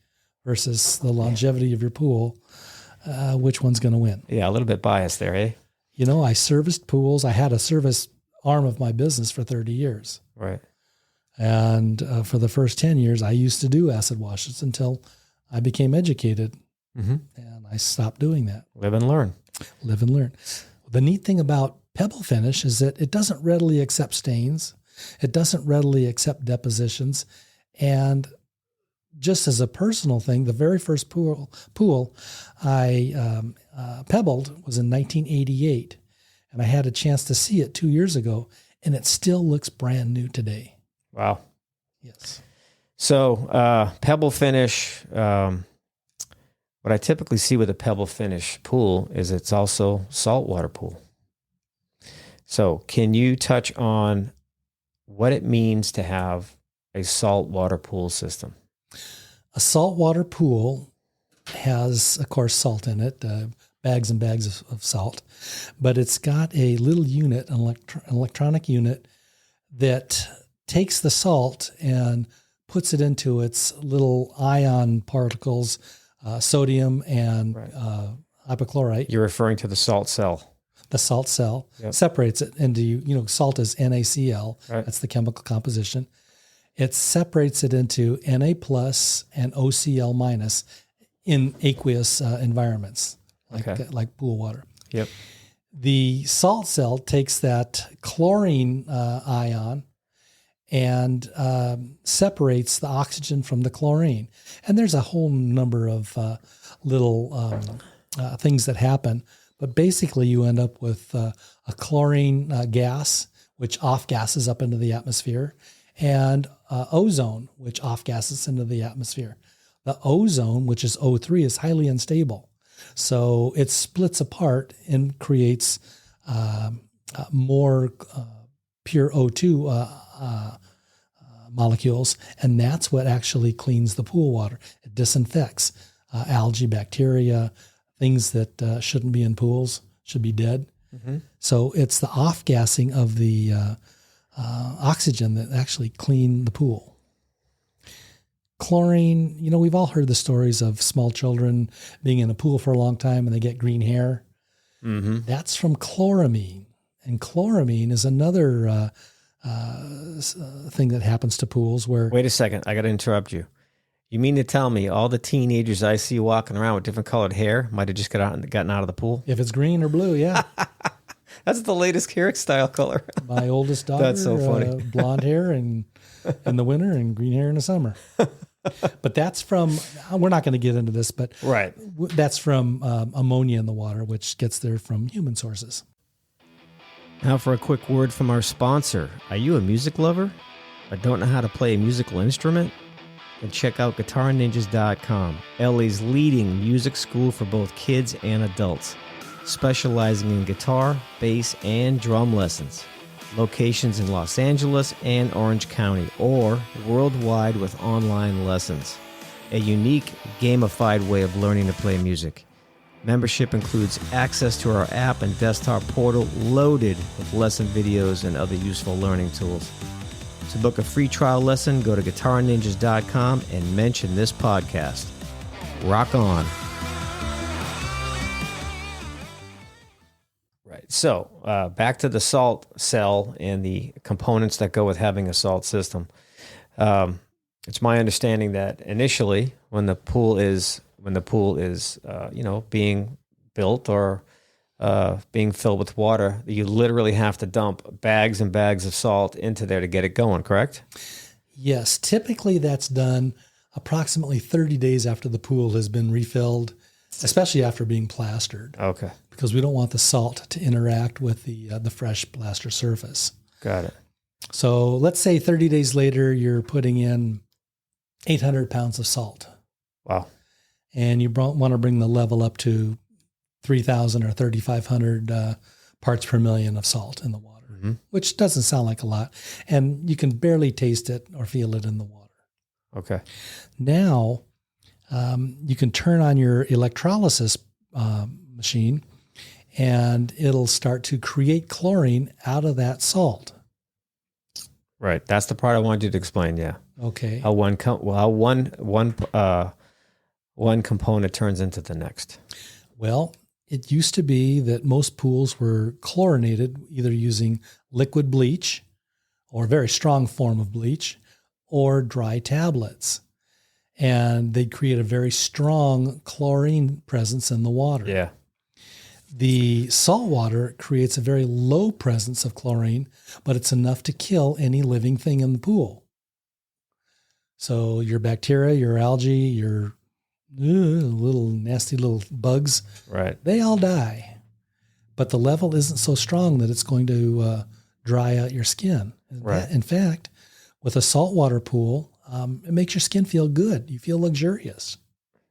versus the longevity of your pool, which one's going to win? Yeah, a little bit biased there, eh? You know, I serviced pools. I had a service arm of my business for 30 years. Right. And for the first 10 years, I used to do acid washes until I became educated. And I stopped doing that. Live and learn. Live and learn. The neat thing about pebble finish is that it doesn't readily accept stains. It doesn't readily accept depositions. And just as a personal thing, the very first pool I pebbled was in 1988. And I had a chance to see it 2 years ago, and it still looks brand new today. Wow. Yes. So pebble finish, what I typically see with a pebble finish pool is it's also saltwater pool. So can you touch on what it means to have a saltwater pool system? A saltwater pool has, of course, salt in it, bags and bags of salt, but it's got a little unit, an electronic unit that takes the salt and puts it into its little ion particles, sodium and hypochlorite. You're referring to the salt cell. The salt cell separates it into, salt is NaCl. Right. That's the chemical composition. It separates it into Na plus and OCl minus in aqueous environments, like pool water. Yep. The salt cell takes that chlorine ion and separates the oxygen from the chlorine. And there's a whole number of little things that happen. But basically, you end up with a chlorine gas, which off-gasses up into the atmosphere, and ozone, which off-gasses into the atmosphere. The ozone, which is O3, is highly unstable. So it splits apart and creates more pure O2 molecules, and that's what actually cleans the pool water. It disinfects algae, bacteria, things that shouldn't be in pools, should be dead. So it's the off-gassing of the oxygen that actually clean the pool. Chlorine, we've all heard the stories of small children being in a pool for a long time and they get green hair. That's from chloramine. And chloramine is another thing that happens to pools where... Wait a second. I got to interrupt you. You mean to tell me all the teenagers I see walking around with different colored hair might have just gotten out of the pool? If it's green or blue, yeah. That's the latest hairstyle color. My oldest daughter, That's so funny. Blonde hair in the winter and green hair in the summer. But that's from, we're not going to get into this, but right. That's from ammonia in the water, which gets there from human sources. Now for a quick word from our sponsor. Are you a music lover but don't know how to play a musical instrument? Then check out GuitarNinjas.com, LA's leading music school for both kids and adults, specializing in guitar, bass, and drum lessons. Locations in Los Angeles and Orange County, or worldwide with online lessons. A unique, gamified way of learning to play music. Membership includes access to our app and desktop portal loaded with lesson videos and other useful learning tools. To book a free trial lesson, go to GuitarNinjas.com and mention this podcast. Rock on. Right. So back to the salt cell and the components that go with having a salt system. It's my understanding that initially, when the pool is being built or being filled with water, you literally have to dump bags and bags of salt into there to get it going, correct? Yes. Typically that's done approximately 30 days after the pool has been refilled, especially after being plastered. Okay. Because we don't want the salt to interact with the fresh plaster surface. Got it. So let's say 30 days later, you're putting in 800 pounds of salt. Wow. And you want to bring the level up to 3,000 or 3,500 parts per million of salt in the water, which doesn't sound like a lot. And you can barely taste it or feel it in the water. Okay. Now, you can turn on your electrolysis machine and it'll start to create chlorine out of that salt. Right. That's the part I wanted you to explain. Yeah. Okay. How one component turns into the next. Well, it used to be that most pools were chlorinated, either using liquid bleach or a very strong form of bleach or dry tablets. And they'd create a very strong chlorine presence in the water. Yeah. The salt water creates a very low presence of chlorine, but it's enough to kill any living thing in the pool. So your bacteria, your algae, your little nasty little bugs, right, they all die. But the level isn't so strong that it's going to dry out your skin. Right. In fact, with a saltwater pool, it makes your skin feel good. You feel luxurious.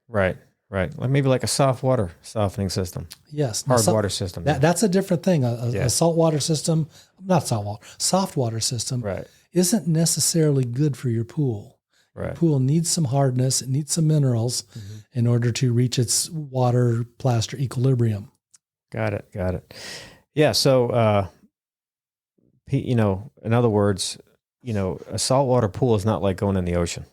Right. Right. Maybe like a soft water softening system. Yes. Hard water system. That's a different thing. A saltwater system, not saltwater, soft water system right. isn't necessarily good for your pool. Right. Your pool needs some hardness. It needs some minerals in order to reach its water plaster equilibrium. Got it. Yeah. So, in other words, a saltwater pool is not like going in the ocean.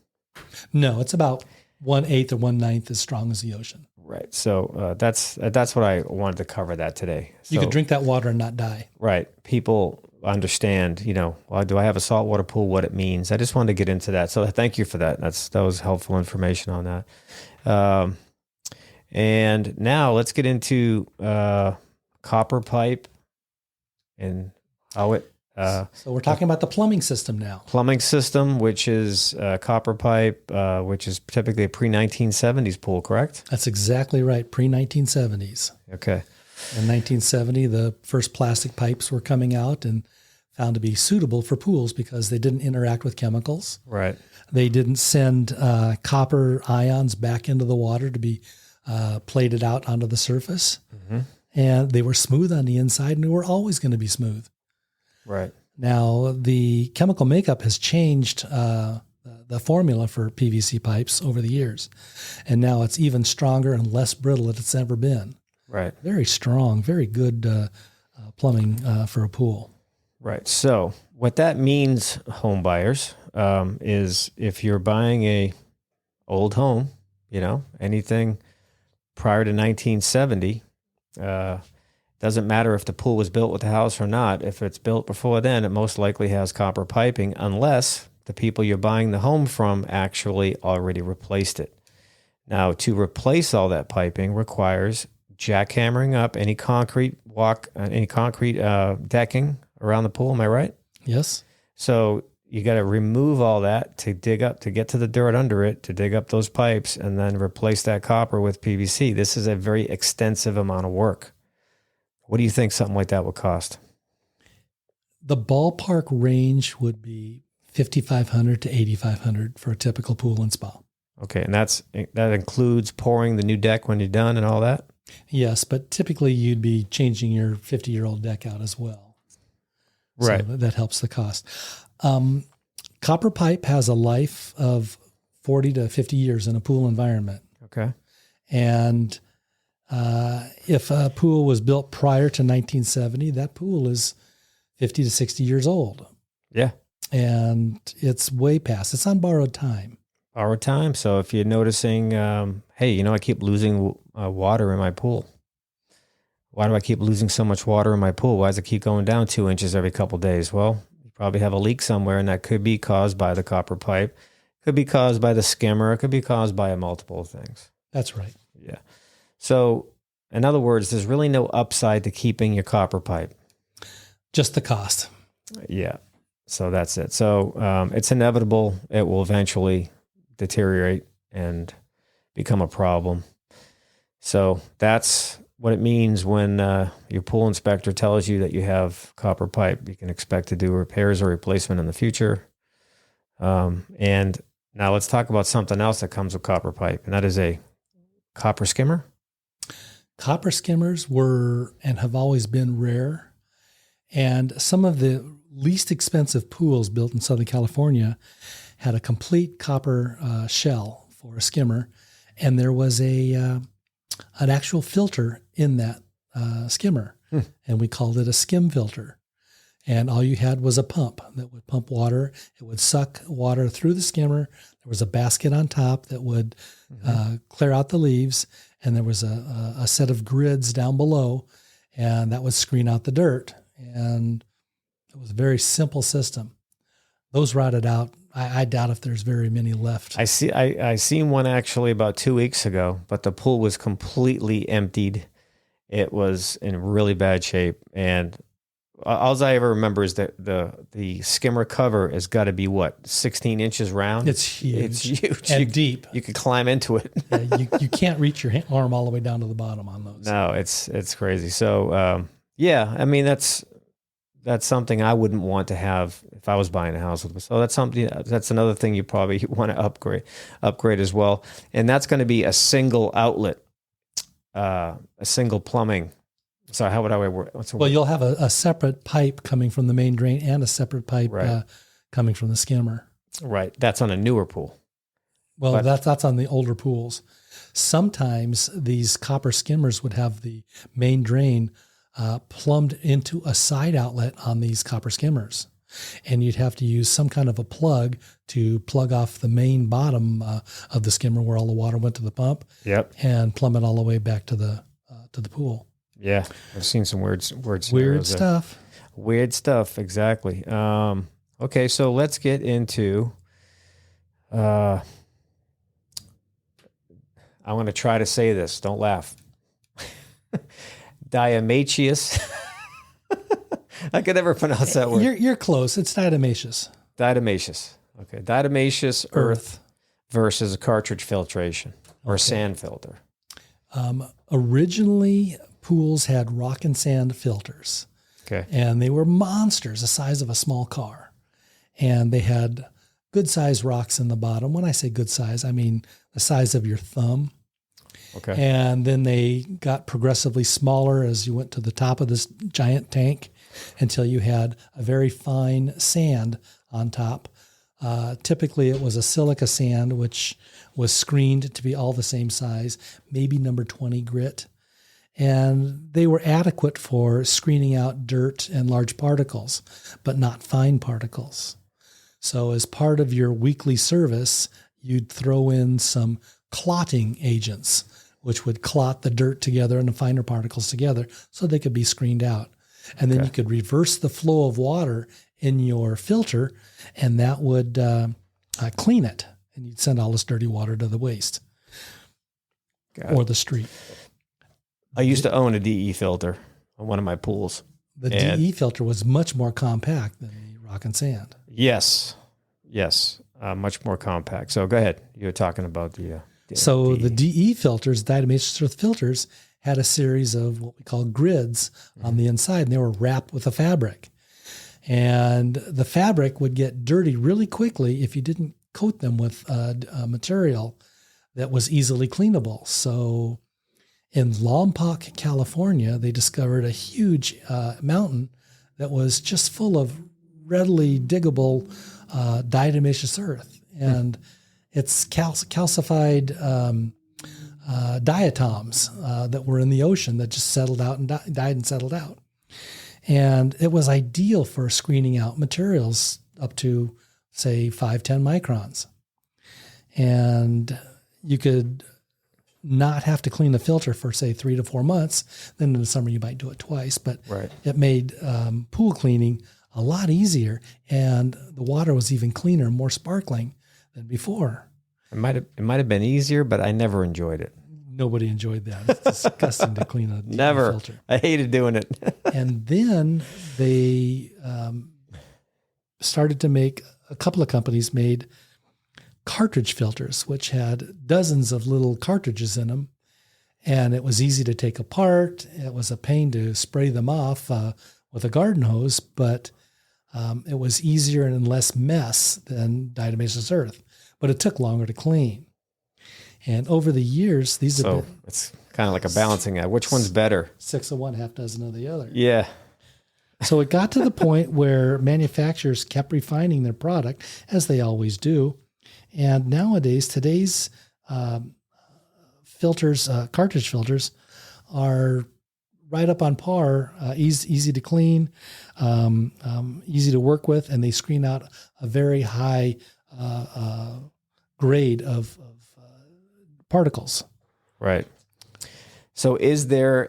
No, it's about 1/8 or 1/9 as strong as the ocean. Right. So that's what I wanted to cover that today. So, you could drink that water and not die. Right. People understand, well, do I have a saltwater pool, what it means. I just wanted to get into that. So thank you for that. That was helpful information on that. And now let's get into copper pipe and how it... so we're talking about the plumbing system now. Plumbing system, which is copper pipe, which is typically a pre-1970s pool, correct? That's exactly right, pre-1970s. Okay. In 1970, the first plastic pipes were coming out and found to be suitable for pools because they didn't interact with chemicals. Right. They didn't send copper ions back into the water to be plated out onto the surface. And they were smooth on the inside, and they were always going to be smooth. Right. Now, the chemical makeup has changed the formula for PVC pipes over the years. And now it's even stronger and less brittle than it's ever been. Right. Very strong, very good plumbing for a pool. Right. So what that means, home buyers, is if you're buying a old home, anything prior to 1970, doesn't matter if the pool was built with the house or not. If it's built before then, it most likely has copper piping, unless the people you're buying the home from actually already replaced it. Now, to replace all that piping requires jackhammering up any concrete decking around the pool. Am I right? Yes. So you got to remove all that to get to the dirt under it, to dig up those pipes, and then replace that copper with PVC. This is a very extensive amount of work. What do you think something like that would cost? The ballpark range would be $5,500 to $8,500 for a typical pool and spa. Okay, and that includes pouring the new deck when you're done and all that? Yes, but typically you'd be changing your 50-year-old deck out as well. Right. So that helps the cost. Copper pipe has a life of 40 to 50 years in a pool environment. Okay. And if a pool was built prior to 1970, that pool is 50 to 60 years old. Yeah. And it's way past. It's on borrowed time. Borrowed time. So if you're noticing, hey, I keep losing water in my pool. Why do I keep losing so much water in my pool? Why does it keep going down 2 inches every couple of days? Well, you probably have a leak somewhere, and that could be caused by the copper pipe. Could be caused by the skimmer. It could be caused by multiple things. That's right. Yeah. So, in other words, there's really no upside to keeping your copper pipe. Just the cost. Yeah. So that's it. So it's inevitable. It will eventually deteriorate and become a problem. So that's what it means when your pool inspector tells you that you have copper pipe. You can expect to do repairs or replacement in the future. And now let's talk about something else that comes with copper pipe, and that is a copper skimmer. Copper skimmers were and have always been rare. And some of the least expensive pools built in Southern California had a complete copper shell for a skimmer. And there was an actual filter in that skimmer. And we called it a skim filter. And all you had was a pump that would pump water. It would suck water through the skimmer. There was a basket on top that would clear out the leaves. And there was a set of grids down below, and that would screen out the dirt. And it was a very simple system. Those rotted out. I doubt if there's very many left. I seen one actually about 2 weeks ago, but the pool was completely emptied. It was in really bad shape, and all I ever remember is that the skimmer cover has got to be 16 inches round. It's huge. It's huge And deep. You could climb into it. You can't reach your arm all the way down to the bottom on those. No, it's crazy. So yeah, I mean that's something I wouldn't want to have if I was buying a house with me. So that's another thing you probably want to upgrade as well. And that's going to be a single outlet, a single plumbing. So how would I word? Well, you'll have a separate pipe coming from the main drain and a separate pipe coming from the skimmer. Right. That's on a newer pool. Well, that's on the older pools. Sometimes these copper skimmers would have the main drain plumbed into a side outlet on these copper skimmers. And you'd have to use some kind of a plug to plug off the main bottom of the skimmer where all the water went to the pump. Yep. And plumb it all the way back to the pool. Yeah, I've seen some weird stuff. Weird stuff, exactly. Okay, so let's get into. I'm going to try to say this. Don't laugh. Diatomaceous. I could never pronounce that word. You're close. It's diatomaceous. Diatomaceous. Okay, diatomaceous earth versus a cartridge filtration or sand filter. Originally, pools had rock and sand filters. Okay. And they were monsters the size of a small car. And they had good size rocks in the bottom. When I say good size, I mean the size of your thumb. Okay. And then they got progressively smaller as you went to the top of this giant tank until you had a very fine sand on top. Typically, it was a silica sand, which was screened to be all the same size, maybe number 20 grit. And they were adequate for screening out dirt and large particles, but not fine particles. So as part of your weekly service, you'd throw in some clotting agents, which would clot the dirt together and the finer particles together so they could be screened out. And then you could reverse the flow of water in your filter, and that would clean it. And you'd send all this dirty water to the waste or the street. I used to own a DE filter on one of my pools. The DE filter was much more compact than the rock and sand. Yes. Much more compact. So go ahead. You were talking about the So DE. the DE filters, diatomaceous earth filters, had a series of what we call grids on the inside, and they were wrapped with a fabric. And the fabric would get dirty really quickly if you didn't coat them with a material that was easily cleanable. So in Lompoc, California, they discovered a huge mountain that was just full of readily diggable diatomaceous earth. And it's calcified diatoms that were in the ocean that just settled out and died and settled out. And it was ideal for screening out materials up to, say, 5-10 microns. And you could not have to clean the filter for, say, 3 to 4 months. Then in the summer, you might do it twice. But it made pool cleaning a lot easier. And the water was even cleaner, more sparkling than before. It might have been easier, but I never enjoyed it. Nobody enjoyed that. It's disgusting to clean a Never. filter. I hated doing it. And then they started to make, a couple of companies made cartridge filters, which had dozens of little cartridges in them. And it was easy to take apart. It was a pain to spray them off with a garden hose, but it was easier and less mess than diatomaceous earth. But it took longer to clean. And over the years, these have been... it's kind of like a balancing act. Which one's better? 6 of one, half dozen of the other. Yeah. So it got to the point where manufacturers kept refining their product, as they always do. And nowadays, today's filters, cartridge filters, are right up on par, easy to clean, easy to work with, and they screen out a very high grade of particles. Right. So is there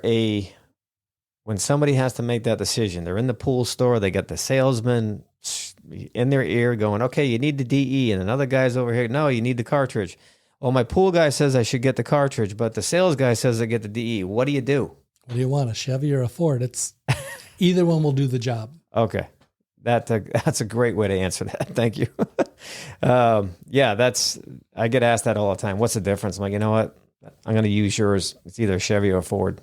when somebody has to make that decision, they're in the pool store, they got the salesman in their ear going, okay, you need the DE, and another guy's over here, no, you need the cartridge. Well, my pool guy says I should get the cartridge, but the sales guy says I get the DE. What do you do? What do you want, a Chevy or a Ford? It's either one will do the job. Okay. That's a great way to answer that. Thank you. I get asked that all the time. What's the difference? I'm like, you know what? I'm going to use yours. It's either a Chevy or a Ford.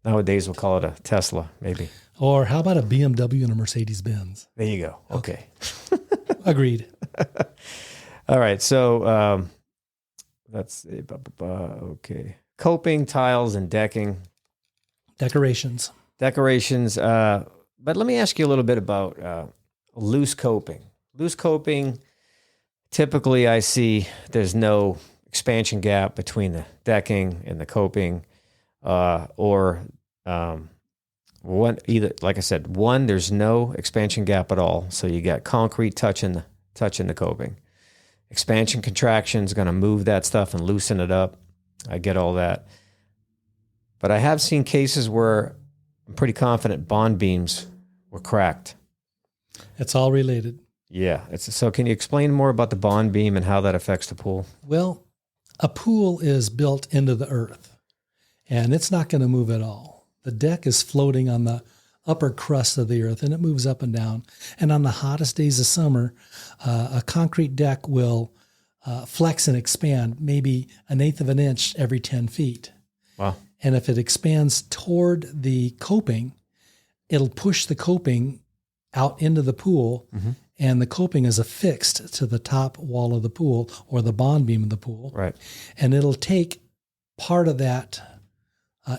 Nowadays, we'll call it a Tesla, maybe. Or how about a BMW and a Mercedes-Benz? There you go. Okay. Agreed. All right. So that's okay. Coping, tiles, and decking. Decorations. But let me ask you a little bit about loose coping. Loose coping, typically I see there's no expansion gap between the decking and the coping, there's no expansion gap at all. So you got concrete touching the coping. Expansion contraction is going to move that stuff and loosen it up. I get all that. But I have seen cases where I'm pretty confident bond beams were cracked. It's all related. Yeah. So can you explain more about the bond beam and how that affects the pool? Well, a pool is built into the earth, and it's not going to move at all. The deck is floating on the upper crust of the earth, and it moves up and down. And on the hottest days of summer, a concrete deck will flex and expand maybe 1/8 of an inch every 10 feet. Wow. And if it expands toward the coping, it'll push the coping out into the pool, and the coping is affixed to the top wall of the pool or the bond beam of the pool. Right. And it'll take part of that,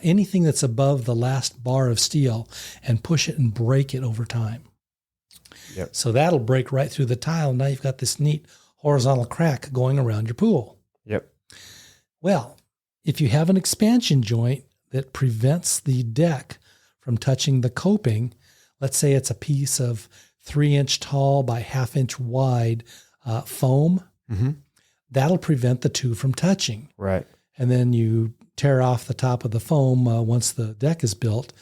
anything that's above the last bar of steel, and push it and break it over time. Yep. So that'll break right through the tile. Now you've got this neat horizontal crack going around your pool. Yep. Well, if you have an expansion joint that prevents the deck from touching the coping, let's say it's a piece of 3-inch tall by 1/2 inch wide foam, that'll prevent the two from touching. Right. And then you tear off the top of the foam once the deck is built,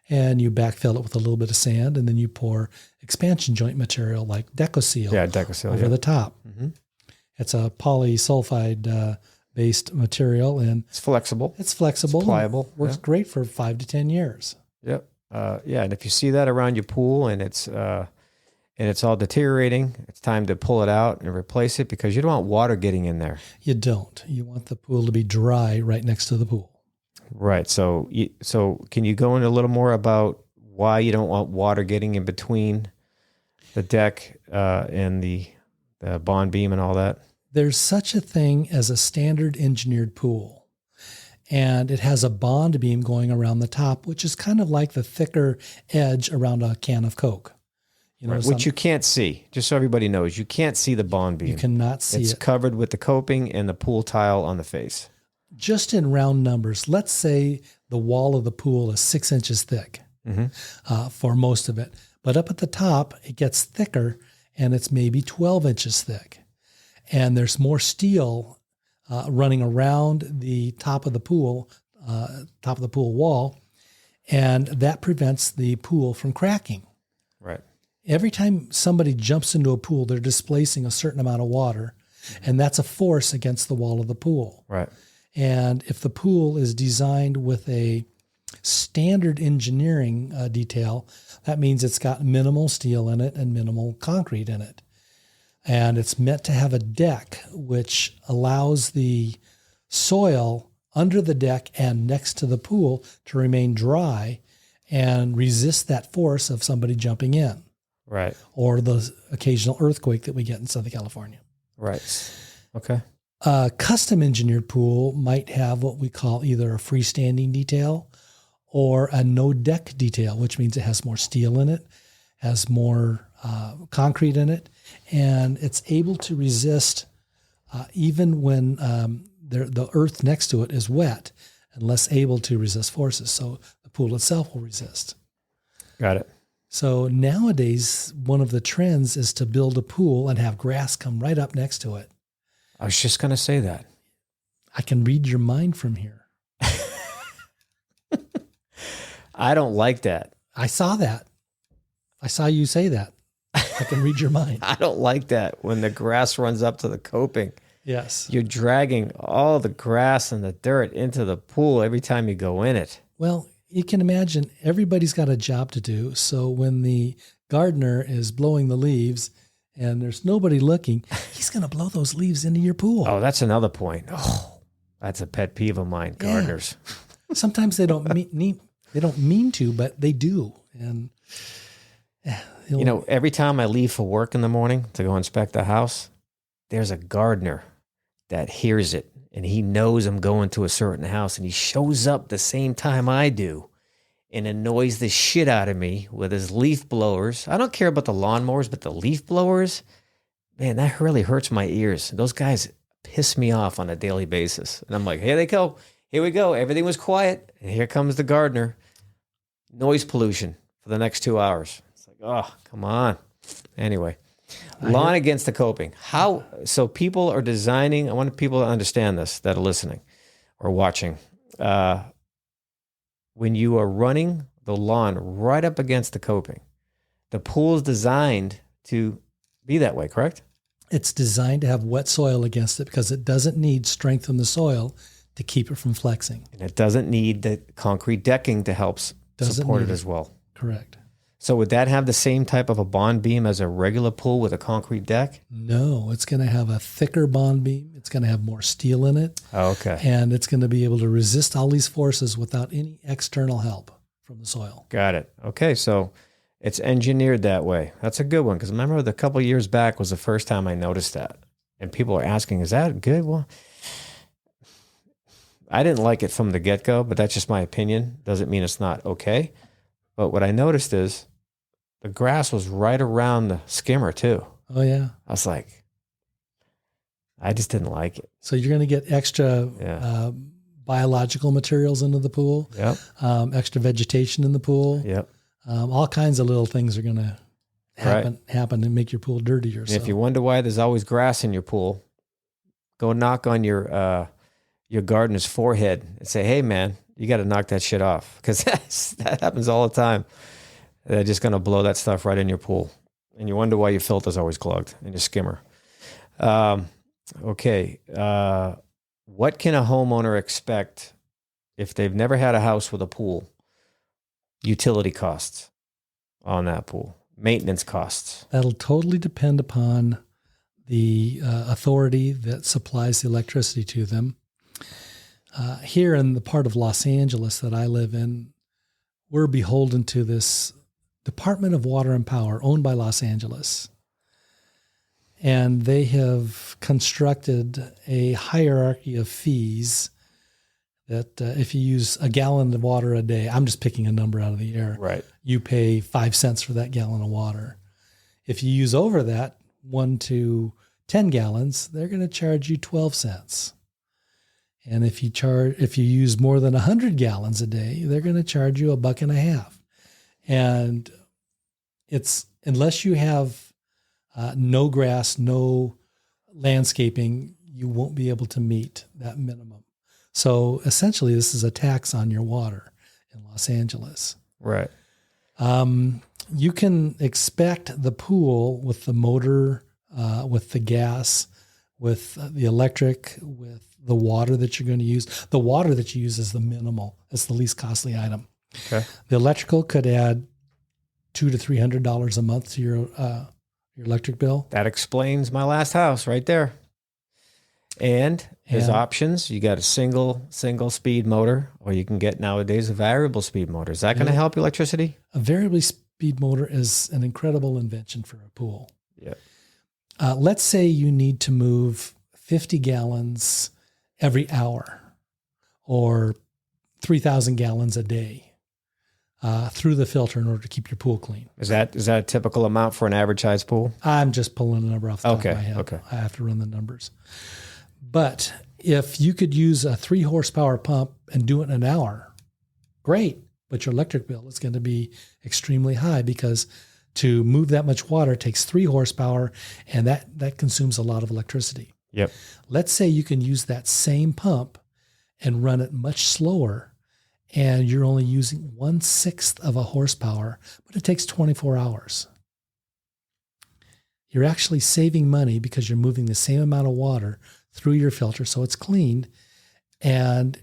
and you backfill it with a little bit of sand, and then you pour expansion joint material like DecoSeal, over the top. Mm-hmm. It's a polysulfide based material, and it's flexible. It's pliable. Works great for 5 to 10 years. Yep. And if you see that around your pool and it's all deteriorating, it's time to pull it out and replace it, because you don't want water getting in there. You don't. You want the pool to be dry right next to the pool. Right. So can you go into a little more about why you don't want water getting in between the deck and the bond beam and all that? There's such a thing as a standard engineered pool, and it has a bond beam going around the top, which is kind of like the thicker edge around a can of Coke. Which you can't see. Just so everybody knows, you can't see the bond beam. You cannot see it. It's covered with the coping and the pool tile on the face. Just in round numbers, let's say the wall of the pool is 6 inches thick for most of it. But up at the top, it gets thicker, and it's maybe 12 inches thick. And there's more steel running around the top of the pool wall, and that prevents the pool from cracking. Right. Every time somebody jumps into a pool, they're displacing a certain amount of water, and that's a force against the wall of the pool. Right. And if the pool is designed with a standard engineering detail, that means it's got minimal steel in it and minimal concrete in it. And it's meant to have a deck which allows the soil under the deck and next to the pool to remain dry and resist that force of somebody jumping in. Right. Or the occasional earthquake that we get in Southern California. Right. Okay. A custom engineered pool might have what we call either a freestanding detail or a no deck detail, which means it has more steel in it, has more concrete in it, and it's able to resist even when the earth next to it is wet and less able to resist forces. So the pool itself will resist. Got it. So nowadays, one of the trends is to build a pool and have grass come right up next to it. I was just going to say that. I can read your mind from here. I don't like that. I saw that. I saw you say that. I can read your mind. I don't like that when the grass runs up to the coping. Yes. You're dragging all the grass and the dirt into the pool every time you go in it. Well, you can imagine everybody's got a job to do. So when the gardener is blowing the leaves and there's nobody looking, he's going to blow those leaves into your pool. Oh, that's another point. Oh, that's a pet peeve of mine, gardeners. Yeah. Sometimes they don't mean to, but they do. And every time I leave for work in the morning to go inspect the house, there's a gardener that hears it, and he knows I'm going to a certain house, and he shows up the same time I do and annoys the shit out of me with his leaf blowers. I don't care about the lawnmowers, but the leaf blowers, man, that really hurts my ears. Those guys piss me off on a daily basis. And I'm like, here they go. Here we go. Everything was quiet, and here comes the gardener. Noise pollution for the next 2 hours. It's like, oh, come on. Anyway. Lawn against the coping. So people are designing, I want people to understand this that are listening or watching. When you are running the lawn right up against the coping, the pool is designed to be that way, correct? It's designed to have wet soil against it because it doesn't need strength in the soil to keep it from flexing. And it doesn't need the concrete decking to help support it as well. Correct. So would that have the same type of a bond beam as a regular pool with a concrete deck? No, it's going to have a thicker bond beam. It's going to have more steel in it. Oh, okay. And it's going to be able to resist all these forces without any external help from the soil. Got it. Okay, so it's engineered that way. That's a good one, because remember a couple of years back was the first time I noticed that. And people are asking, is that good? Well, I didn't like it from the get-go, but that's just my opinion. Doesn't mean it's not okay. But what I noticed is the grass was right around the skimmer too. Oh, yeah. I was like, I just didn't like it. So you're going to get extra biological materials into the pool, extra vegetation in the pool. Yep. All kinds of little things are going to happen and make your pool dirtier. And if you wonder why there's always grass in your pool, go knock on your gardener's forehead and say, hey, man, You got to knock that shit off, because that happens all the time. They're just going to blow that stuff right in your pool. And you wonder why your filter's always clogged and your skimmer. Okay. What can a homeowner expect if they've never had a house with a pool? Utility costs on that pool, maintenance costs. That'll totally depend upon the authority that supplies the electricity to them. Here in the part of Los Angeles that I live in, we're beholden to this Department of Water and Power owned by Los Angeles. And they have constructed a hierarchy of fees that if you use a gallon of water a day, I'm just picking a number out of the air, Right. you pay 5 cents for that gallon of water. If you use over that, 1 to 10 gallons, they're going to charge you 12 cents. And if you use more than 100 gallons a day, they're going to charge you $1.50. And it's, unless you have no grass, no landscaping, you won't be able to meet that minimum. So essentially, this is a tax on your water in Los Angeles. Right. You can expect the pool with the motor, with the gas, with the electric, with the water that you're going to use. The water that you use is the minimal. It's the least costly item. Okay. The electrical could add $200 to $300 a month to your electric bill. That explains my last house right there. And there's options. You got a single speed motor, or you can get nowadays a variable speed motor. Is that going to help electricity? A variable speed motor is an incredible invention for a pool. Yeah. Let's say you need to move 50 gallons every hour or 3,000 gallons a day through the filter in order to keep your pool clean. Is that a typical amount for an average size pool? I'm just pulling a number off the top of my head. Okay. I have to run the numbers. But if you could use a 3 horsepower pump and do it in an hour, great. But your electric bill is going to be extremely high, because to move that much water takes 3 horsepower, and that consumes a lot of electricity. Yep. Let's say you can use that same pump and run it much slower, and you're only using 1/6 of a horsepower, but it takes 24 hours. You're actually saving money because you're moving the same amount of water through your filter so it's cleaned. And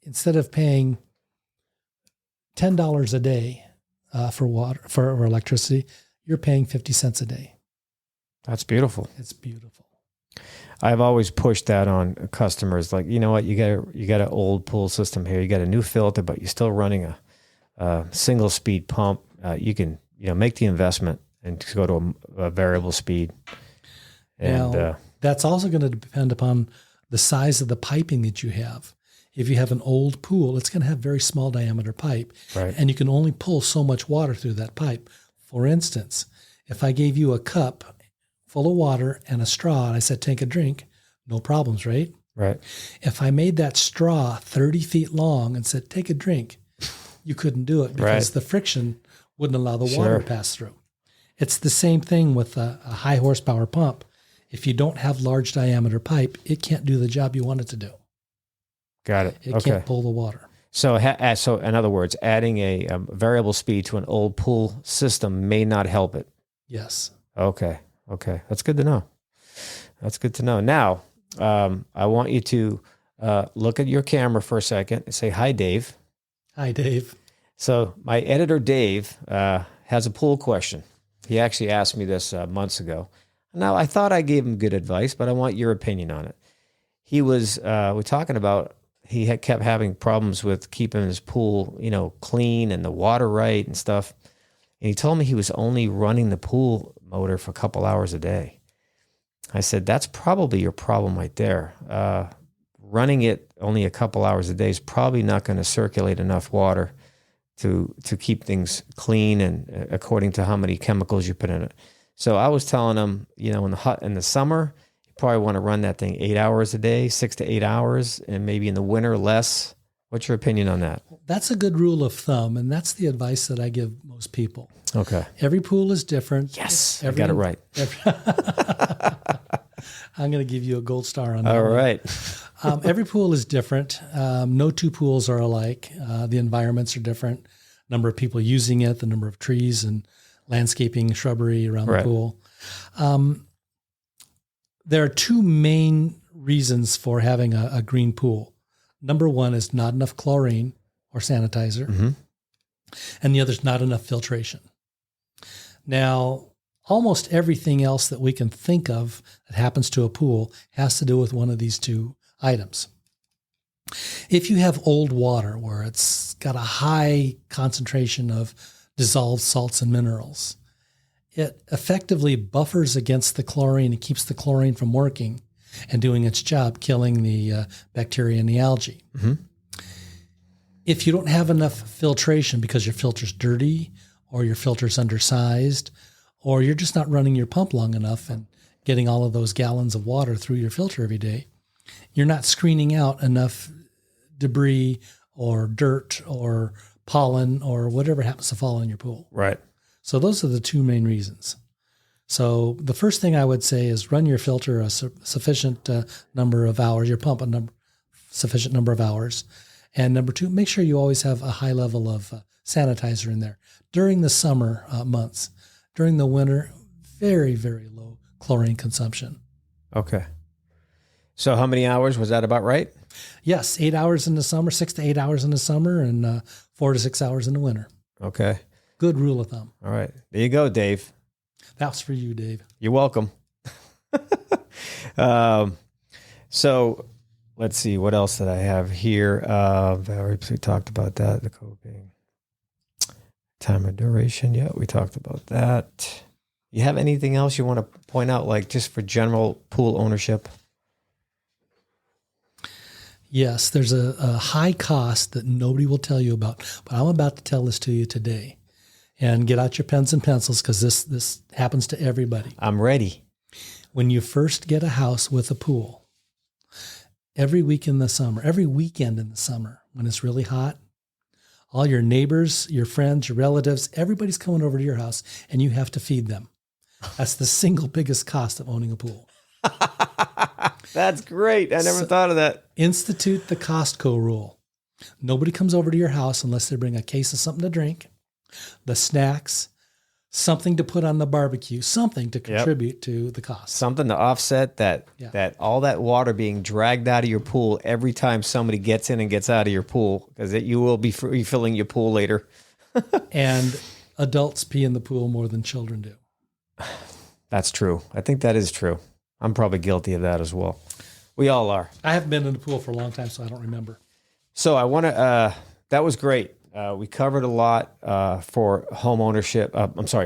instead of paying $10 a day for electricity, you're paying 50 cents a day. That's beautiful. It's beautiful. I've always pushed that on customers. Like, you know what, you got an old pool system here. You got a new filter, but you're still running a single speed pump. You can make the investment and go to a variable speed. And now, that's also going to depend upon the size of the piping that you have. If you have an old pool, it's going to have very small diameter pipe, right, and you can only pull so much water through that pipe. For instance, if I gave you a cup full of water and a straw, and I said, take a drink, no problems, right? Right. If I made that straw 30 feet long and said, take a drink, you couldn't do it because the friction wouldn't allow the water to pass through. It's the same thing with a high horsepower pump. If you don't have large diameter pipe, it can't do the job you want it to do. Got it. It can't pull the water. So in other words, adding a variable speed to an old pool system may not help it. Yes. Okay. That's good to know. Now, I want you to look at your camera for a second and say, hi, Dave. Hi, Dave. So my editor, Dave, has a pool question. He actually asked me this months ago. Now, I thought I gave him good advice, but I want your opinion on it. He was, we're talking about, he had kept having problems with keeping his pool, clean and the water right and stuff. And he told me he was only running the pool motor for a couple hours a day. I said, that's probably your problem right there. Running it only a couple hours a day is probably not going to circulate enough water to keep things clean and according to how many chemicals you put in it. So I was telling him, in the summer, you probably want to run that thing 8 hours a day, 6 to 8 hours, and maybe in the winter less. What's your opinion on that? That's a good rule of thumb, and that's the advice that I give most people. Okay. Every pool is different. Yes, I got it right. I'm going to give you a gold star on that. All right. Every pool is different. No two pools are alike. The environments are different. Number of people using it, the number of trees and landscaping, shrubbery around the pool. There are two main reasons for having a green pool. Number one is not enough chlorine or sanitizer, and the other is not enough filtration. Now, almost everything else that we can think of that happens to a pool has to do with one of these two items. If you have old water where it's got a high concentration of dissolved salts and minerals, it effectively buffers against the chlorine and keeps the chlorine from working and doing its job, killing the bacteria and the algae. If you don't have enough filtration because your filter's dirty or your filter's undersized or you're just not running your pump long enough and getting all of those gallons of water through your filter every day, you're not screening out enough debris or dirt or pollen or whatever happens to fall in your pool. Right. So those are the two main reasons. So the first thing I would say is run your filter a sufficient number of hours, your pump sufficient number of hours. And number two, make sure you always have a high level of sanitizer in there. During the summer months, during the winter, very, very low chlorine consumption. Okay. So how many hours? Was that about right? Yes, 8 hours in the summer, 6 to 8 hours in the summer, and 4 to 6 hours in the winter. Okay. Good rule of thumb. All right. There you go, Dave. That's for you, Dave. You're welcome. So let's see. What else did I have here? We talked about that. The coping. Time of duration. Yeah, we talked about that. You have anything else you want to point out, like just for general pool ownership? Yes, there's a high cost that nobody will tell you about, but I'm about to tell this to you today. And get out your pens and pencils because this happens to everybody. I'm ready. When you first get a house with a pool, every weekend in the summer, when it's really hot, all your neighbors, your friends, your relatives, everybody's coming over to your house and you have to feed them. That's the single biggest cost of owning a pool. That's great. I never thought of that. Institute the Costco rule. Nobody comes over to your house unless they bring a case of something to drink, the snacks, something to put on the barbecue, something to contribute to the cost. Something to offset that all that water being dragged out of your pool every time somebody gets in and gets out of your pool, because you will be refilling your pool later. And adults pee in the pool more than children do. That's true. I think that is true. I'm probably guilty of that as well. We all are. I haven't been in the pool for a long time, so I don't remember. So I want to, that was great. We covered a lot for home ownership.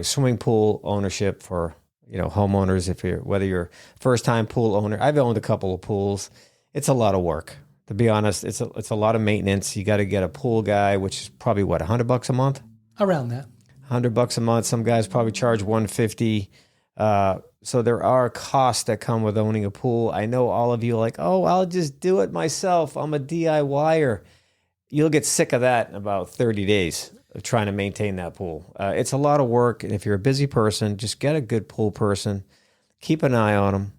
Swimming pool ownership for homeowners. Whether you're first time pool owner, I've owned a couple of pools. It's a lot of work, to be honest. It's a lot of maintenance. You got to get a pool guy, which is probably $100 a month. Around that. $100 a month. Some guys probably charge $150. So there are costs that come with owning a pool. I know all of you are like, oh, I'll just do it myself. I'm a DIYer. You'll get sick of that in about 30 days of trying to maintain that pool. It's a lot of work. And if you're a busy person, just get a good pool person. Keep an eye on them.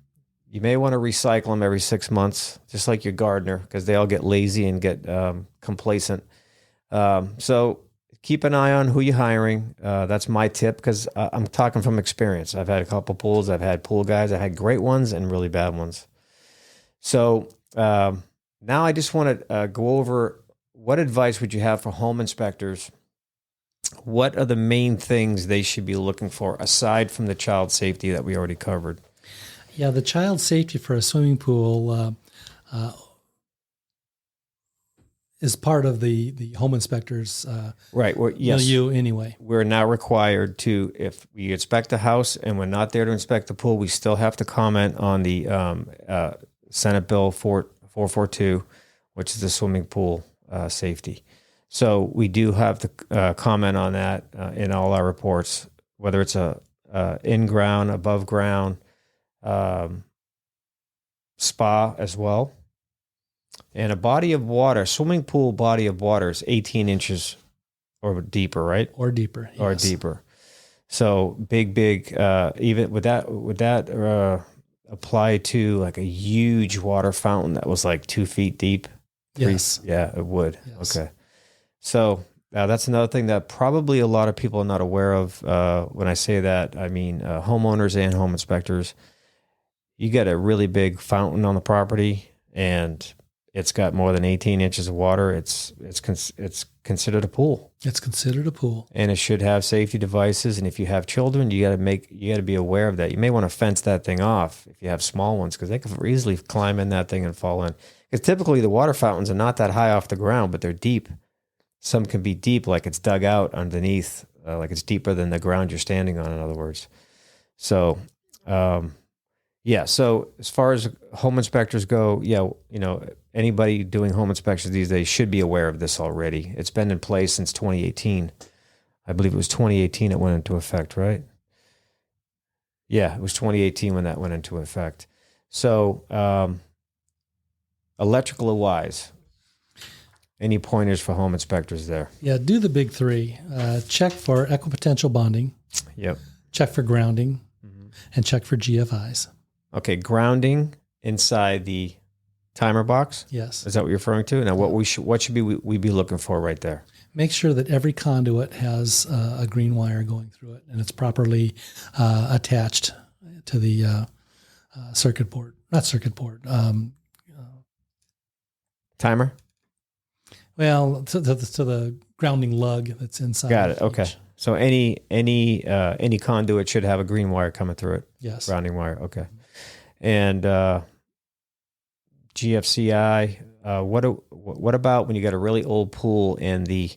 You may want to recycle them every 6 months, just like your gardener, because they all get lazy and get complacent. So keep an eye on who you're hiring. That's my tip, because I'm talking from experience. I've had a couple pools. I've had pool guys. I've had great ones and really bad ones. So now I just want to go over, what advice would you have for home inspectors? What are the main things they should be looking for aside from the child safety that we already covered? Yeah, the child safety for a swimming pool is part of the home inspector's right. Well, yes. milieu anyway. We're now required to, if we inspect a house and we're not there to inspect the pool, we still have to comment on the Senate Bill 442, which is the swimming pool safety. So we do have to comment on that in all our reports, whether it's a in-ground, above-ground, spa as well. And a body of water, swimming pool body of water is 18 inches or deeper, right? Or deeper. Yes. Or deeper. So big, even with that apply to like a huge water fountain that was like 2 feet deep? Yes. Yeah, it would. Yes. Okay. So that's another thing that probably a lot of people are not aware of. When I say that, I mean homeowners and home inspectors. You get a really big fountain on the property, and it's got more than 18 inches of water. It's considered a pool. It's considered a pool, and it should have safety devices. And if you have children, you got to be aware of that. You may want to fence that thing off if you have small ones, because they could easily climb in that thing and fall in. Because typically the water fountains are not that high off the ground, but they're deep. Some can be deep, like it's dug out underneath, like it's deeper than the ground you're standing on, in other words. So, yeah. So as far as home inspectors go, anybody doing home inspections these days should be aware of this already. It's been in place since 2018. I believe it was 2018 it went into effect, right? Yeah, it was 2018 when that went into effect. So, electrical wise, any pointers for home inspectors there? Yeah, do the big three. Check for equipotential bonding. Yep. Check for grounding, and check for GFIs. Okay, grounding inside the timer box. Yes. Is that what you're referring to? Now, what should we be looking for right there? Make sure that every conduit has a green wire going through it, and it's properly attached to the circuit board. Not circuit board. Timer. Well, to the grounding lug that's inside. Got it. Okay. So any conduit should have a green wire coming through it. Yes. Grounding wire. Okay. And GFCI. What about when you got a really old pool and the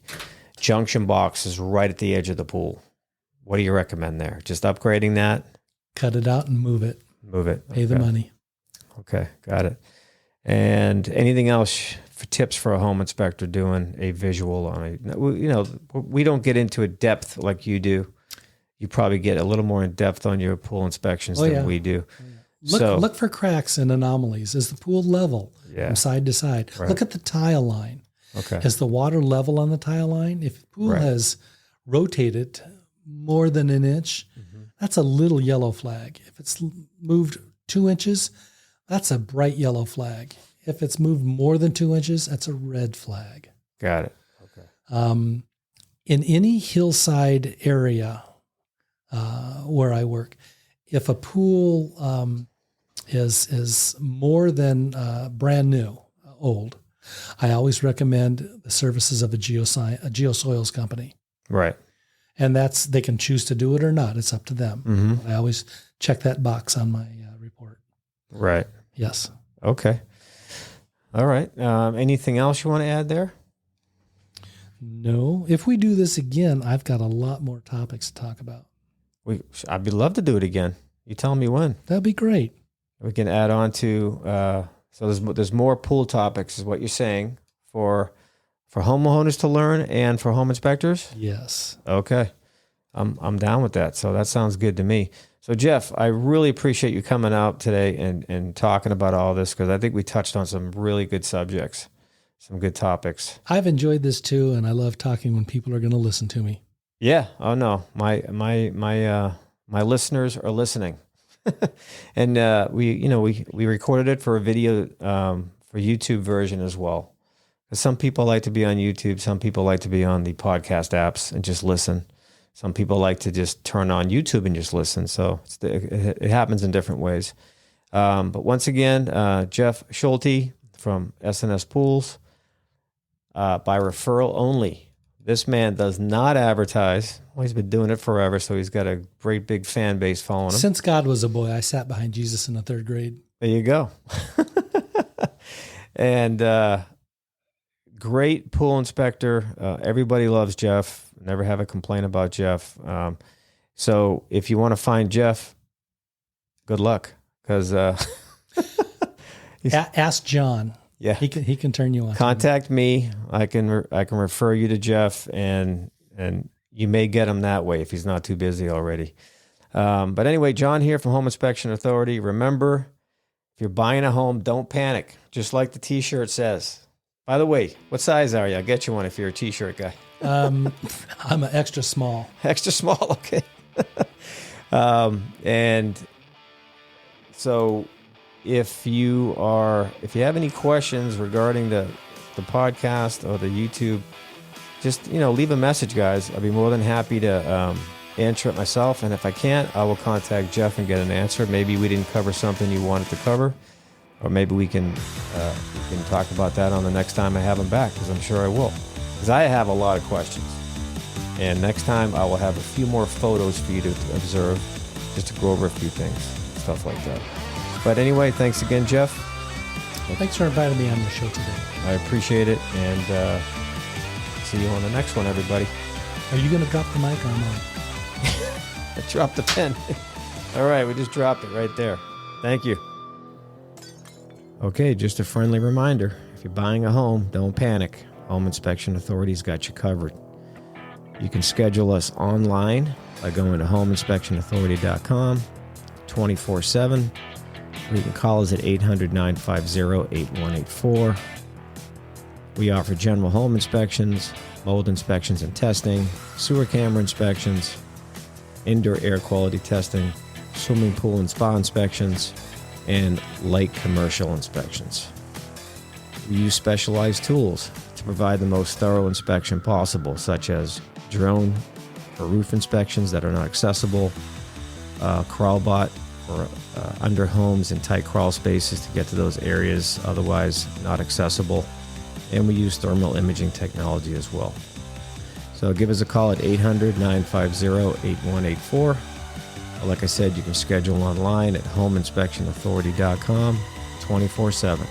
junction box is right at the edge of the pool? What do you recommend there? Just upgrading that? Cut it out and move it. Move it. Pay the money. Okay, got it. And anything else for tips for a home inspector doing a visual on a? We don't get into a depth like you do. You probably get a little more in depth on your pool inspections than we do. Look for cracks and anomalies. Is the pool level from side to side? Right. Look at the tile line. Okay. Is the water level on the tile line? If the pool has rotated more than an inch, that's a little yellow flag. If it's moved 2 inches, that's a bright yellow flag. If it's moved more than 2 inches, that's a red flag. Got it. Okay. In any hillside area where I work, if a pool is more than brand new, old, I always recommend the services of a geosoils company. Right. And they can choose to do it or not. It's up to them. I always check that box on my report. Right. Yes. Okay. All right. Anything else you want to add there? No. If we do this again, I've got a lot more topics to talk about. I'd love to do it again. You tell me when. That'd be great. We can add on to so there's more pool topics, is what you're saying, for homeowners to learn and for home inspectors? Yes. Okay. I'm down with that. So that sounds good to me. So Jeff, I really appreciate you coming out today and talking about all this, because I think we touched on some really good subjects, some good topics. I've enjoyed this too, and I love talking when people are going to listen to me. Yeah. Oh no. My listeners are listening. And we recorded it for a video for YouTube version as well. Some people like to be on YouTube. Some people like to be on the podcast apps and just listen. Some people like to just turn on YouTube and just listen. So it happens in different ways. But once again, Jeff Schulte from S&S Pools, by referral only. This man does not advertise. Well, he's been doing it forever, so he's got a great big fan base following him. Since God was a boy, I sat behind Jesus in the 3rd grade. There you go. And great pool inspector. Everybody loves Jeff. Never have a complaint about Jeff. So if you want to find Jeff, good luck, because ask John. Yeah, he can turn you on. Contact me. I can refer you to Jeff, and you may get him that way if he's not too busy already. But anyway, John here from Home Inspection Authority. Remember, if you're buying a home, don't panic. Just like the T-shirt says. By the way, what size are you? I'll get you one if you're a T-shirt guy. I'm an extra small. Extra small, okay. And So if you have any questions regarding the podcast or the YouTube, just, leave a message, guys. I'll be more than happy to answer it myself. And if I can't, I will contact Jeff and get an answer. Maybe we didn't cover something you wanted to cover, or maybe we can talk about that on the next time I have him back, because I'm sure I will. Because I have a lot of questions. And next time I will have a few more photos for you to observe, just to go over a few things, stuff like that. But anyway, thanks again, Jeff. Thanks for inviting me on your show today. I appreciate it, and see you on the next one, everybody. Are you going to drop the mic or am I? I dropped the pen. All right, we just dropped it right there. Thank you. Okay, just a friendly reminder. If you're buying a home, don't panic. Home Inspection Authority's got you covered. You can schedule us online by going to homeinspectionauthority.com 24/7. Or you can call us at 800-950-8184. We offer general home inspections, mold inspections and testing, sewer camera inspections, indoor air quality testing, swimming pool and spa inspections, and light commercial inspections. We use specialized tools to provide the most thorough inspection possible, such as drone for roof inspections that are not accessible, crawlbot for under homes and tight crawl spaces to get to those areas otherwise not accessible, and we use thermal imaging technology as well. So give us a call at 800-950-8184. Like I said, you can schedule online at homeinspectionauthority.com 24/7.